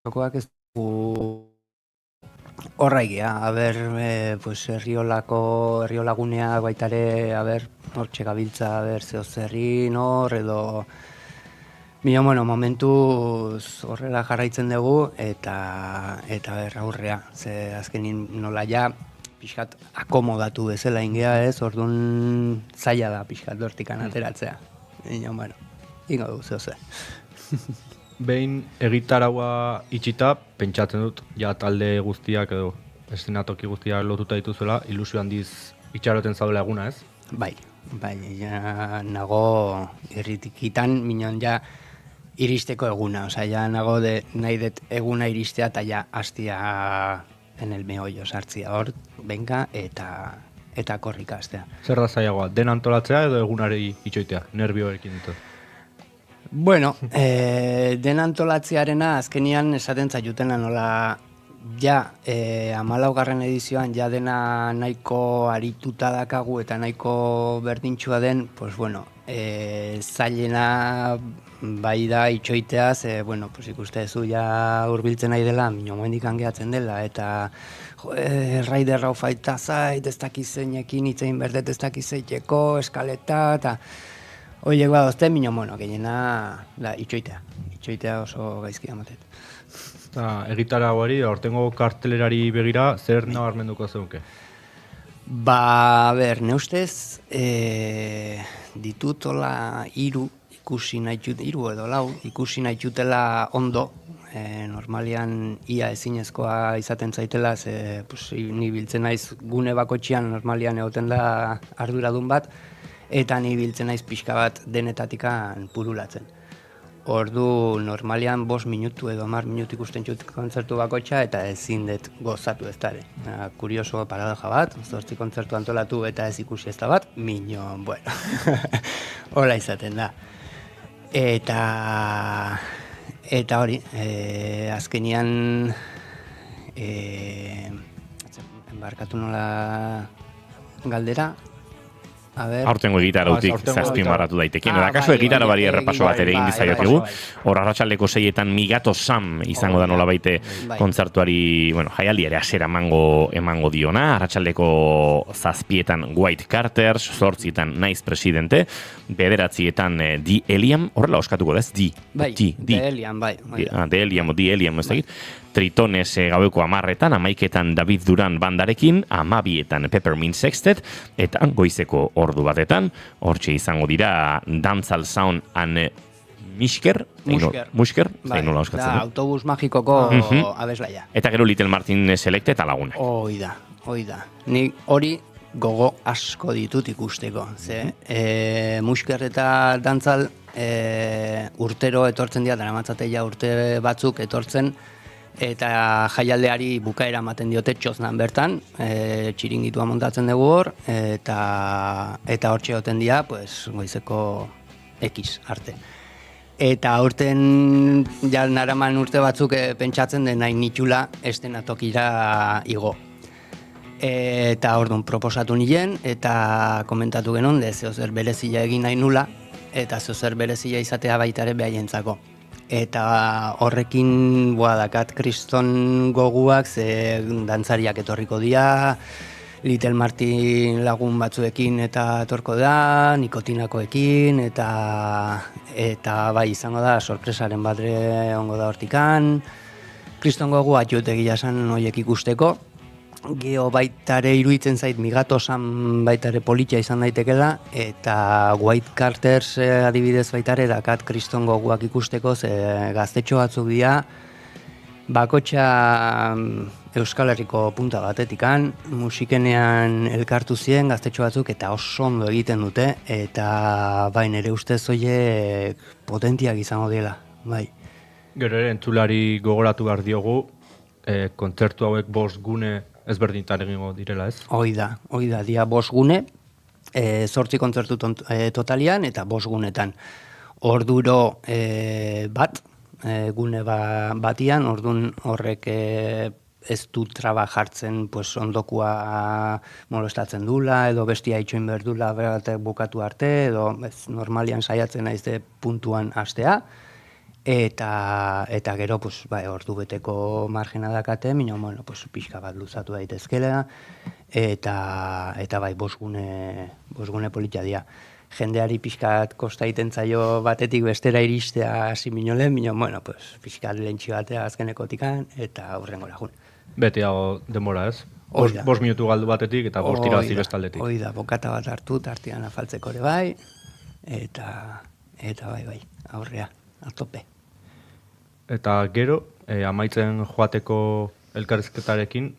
Jokoak ez dugu horraigia, herriolagunea baitare, hortxe gabiltza, zehozerri nor, edo bueno, momentuz horrela jarraitzen dugu, eta aurrea, ze azkenin nola ja, pixkat akomodatu bezala ingea ez, orduan zaila da pixkat dortikan ateratzea. Bueno, ingo du zehozer. Behin egitaraua itxita, pentsatzen dut, ja talde guztiak edo eszenatoki guztiak lotuta dituzuela, ilusio handiz itxaroten zaudela eguna, ez? Bai, ja nago irritikitan, minon ja iristeko eguna, ja nago nahi dut eguna iristea eta ja hastia en el meollo sartzia hor, benga, eta korrika hastea. Zer da zailagoa, den antolatzea edo egunari itxoitea, nervioekin ditu? Bueno, den antolatzearena azkenian esaten zaiutena nola ja 14. edizioan ja dena nahiko arituta dakagu eta nahiko berdintxua den, pues bueno, zailena bai da itxoiteaz, bueno, pues ikustezu ja hurbiltzen nahi dela, momendik angeatzen dela, eta Raider hau faita zait, ez dakizeinekin itzein berdet ez dakizeiteko, eskaleta, eta oiek badozte, bueno, gehiena itxoitea oso gaizki amatet. Eta egitara hori, aurtengo kartelerari begira, zer nabarmenduko zeuke? Ne ustez, ditut hola 3 ikusi nahi dut, 3 edo 4 ikusi nahi dutela ondo, normalian ia ezinezkoa izaten zaitela, ni biltzen naiz gune bakotxean normalian egoten da arduradun bat, eta ni biltzen naiz pixka bat denetatikan purulatzen. Ordu normalian 5 minutu edo 10 minutu ikusten txut kontzertu bakotxa eta ezin dut gozatu ez dara. Kurioso paradoja bat, 8 kontzertu antolatu eta ez ikusi ez da bat, bueno, hola izaten da. Eta hori, azkenian embarkatu nola galdera, Aurtengo gitarautik zazpimarratu daiteken. Eta kasu gitarra bari errepaso bat ere indizaiotegu. Hor arratsaldeko 6etan Migato Sam izango da nola baite kontzertuari, jaialdi ere asera emango diona. Arratsaldeko 7etan White Carters, 8etan Nice Presidente, 9etan The Eliam, horrela oskatuko da ez? The Eliam, bai. The Eliam, ez dakit. Tritones gaueko 10etan, 11etan David Duran bandarekin, 12etan Peppermint Sextet, eta goizeko ordu batetan, hortxe izango dira Dantzal Sound and Musker, nola oskatzen da, autobus magikoko abeslaia. Eta gero Little Martin Select eta Laguna. Hoi da. Nik hori gogo asko ditut ikusteko. Musker eta Dantzal urtero etortzen dira, daramatzateia urte batzuk etortzen, eta jaialdeari bukaera ematen diote txoznan bertan, txiringitua montatzen dugu hor, eta hortxe goten dira, goizeko X arte. Eta aurten naraman urte batzuk pentsatzen den nahi nitxula estenatokira igo. Eta orduan proposatu nien, eta komentatu genuen, zeozer berezia egin nahi nula, eta zeozer berezia izatea baitare behaientzako. Eta horrekin dakat kriston goguak, ze dantzariak etorriko dira, Little Martin lagun batzuekin eta etorko da, nikotinakoekin, eta bai izango da, sorpresaren batre ongo da hortikan. Kriston gogu atxut egia esan horiek ikusteko. Geo baitare iruditzen zait Migato Sam baitare politia izan daitekela, eta White Carters adibidez baitare dakat kriston goguak ikusteko, ze gaztetxo batzuk dira, bakotxa Euskal Herriko punta batetikan, musikenean elkartu ziren gaztetxo batzuk eta oso ondo egiten dute, eta bai nire ustez horiek potentiak izango dela, bai. Gero ere entzulari gogoratu behar diogu, kontzertu hauek 5 gune ezberdintan egingo direla, ez? Hoi da, dia 5 gune, 8 kontzertu totalian eta 5 gunetan. Orduro bat, gune batian, ordun horrek ez du traba jartzen ondokua molestatzen dula, edo bestia itxoin behar dula beratek bukatu arte, edo normalian saiatzen naizte puntuan hastea. Eta gero, ordu beteko margena dakate, pixka bat luzatu daitezkela, eta bai, 5 gune politia dira. Jendeari pixkat kosta egiten zaio batetik bestera iristea hasi minolen, pixkat lehentxi batea azkenekotikan, eta aurrengora jun. Beti hago denbora, ez? 5 minutu galdu batetik eta 5 tirazi bestaldetik. Hoi da, bokata bat hartu, tartian afaltzeko ere bai, eta bai, aurrea, atope. Eta gero, amaitzen joateko elkarrizketarekin,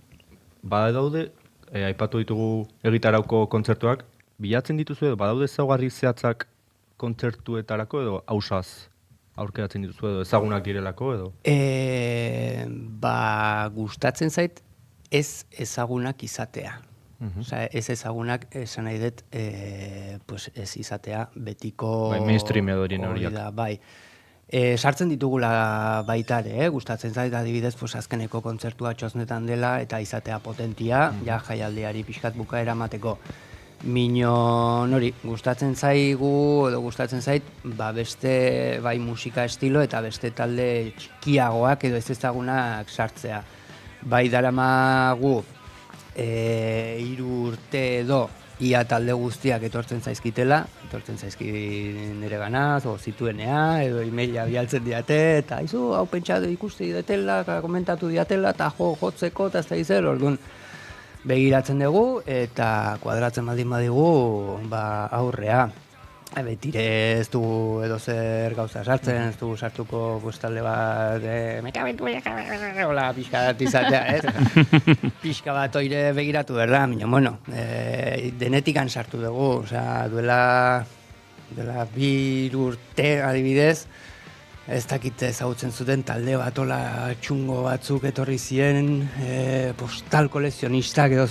badaude, aipatu ditugu egitarauko kontzertuak, bilatzen dituzu edo, badaude ezaugarri zehatzak kontzertuetarako edo hausaz aurkeratzen dituzu edo ezagunak direlako edo? Gustatzen zait ez ezagunak izatea. Ez ezagunak esan nahi dut ez izatea betiko... Mainstream edo horien horiak. Bai. Sartzen ditugula baita ere, gustatzen zait adibidez azkeneko kontzertua txosnetan dela eta izatea potentia, jaialdiari pixkat bukaera emateko. Minon hori, gustatzen zaigu edo gustatzen zait, beste bai musika estilo eta beste talde txikiagoak edo ez ezagunak sartzea. Bai daramagu 3 urte edo ia talde guztiak etortzen zaizkitela, etortzen zaizki nire ganaz, o zituenea, edo emaila bialtzen diate, eta hau pentsatu ikusti diatela, komentatu diatela, eta jotzeko, eta ez da izer, orduan begiratzen dugu, eta kuadratzen baldin badigu, aurrea. Betire ez dugu edo zer gauza sartzen, ez dugu sartuko talde bat, hola, pixka bat izatea, ez? Pixka bat oire begiratu berda, denetikan sartu dugu, duela 2 urte adibidez, ez dakit ezagutzen zuten talde bat, ola txungo batzuk etorri ziren, postal kolekzionistak edo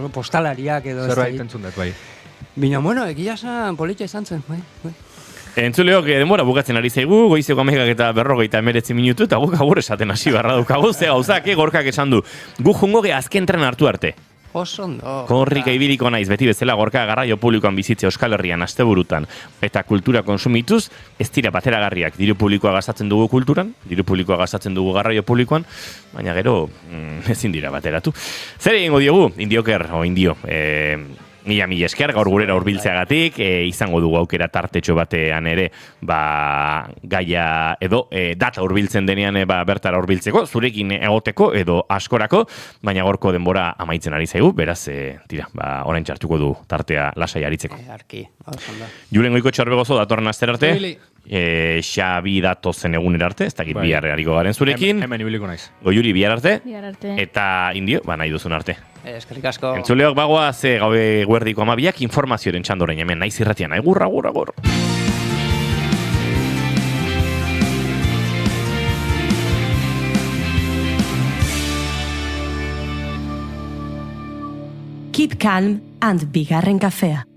postalariak edo zerbait entzun dut, bai. Bina, bueno, egia esan politia izan zen, bai. Entzuleok, denbora bukatzen ari zaigu, goizeko 11:49 minutu, eta guk agur esaten hasi barra dukagu, ze gauzak, Gorkak esan du. Gu jungo ge azken tren hartu arte. Oso ondo. Korrika ibiliko naiz, beti bezala Gorka garraio publikoan bizitze Euskal Herrian asteburutan eta kultura konsumituz, ez dira bateragarriak. Diru publikoa gastatzen dugu kulturan, diru publikoa gastatzen dugu garraio publikoan, baina gero ezin dira bateratu. Zer egingo diogu? Indioker, o indio, mila esker, gaur gurera hurbiltzeagatik, izango dugu aukera tartetxo batean ere, gaia edo data hurbiltzen denean bertara hurbiltzeko, zurekin egoteko edo askorako, baina gorko denbora amaitzen ari zaigu, beraz, orain txartuko du tartea lasai aritzeko. Arki, oso da. Julen Goiko Txorbegozo datorren aster arte, Xabi datozen eguner arte, ez dakit bihar hariko garen zurekin. Hemen ibiliko naiz. Goiuri bihar arte. Bihar arte. Eta indio, nahi duzun arte. Eskerrik asko. Entzuleok bagoa ze gabe guerdiko 12ak informazioaren txandoren hemen naiz irratian. Agur. Keep calm and bigarren kafea.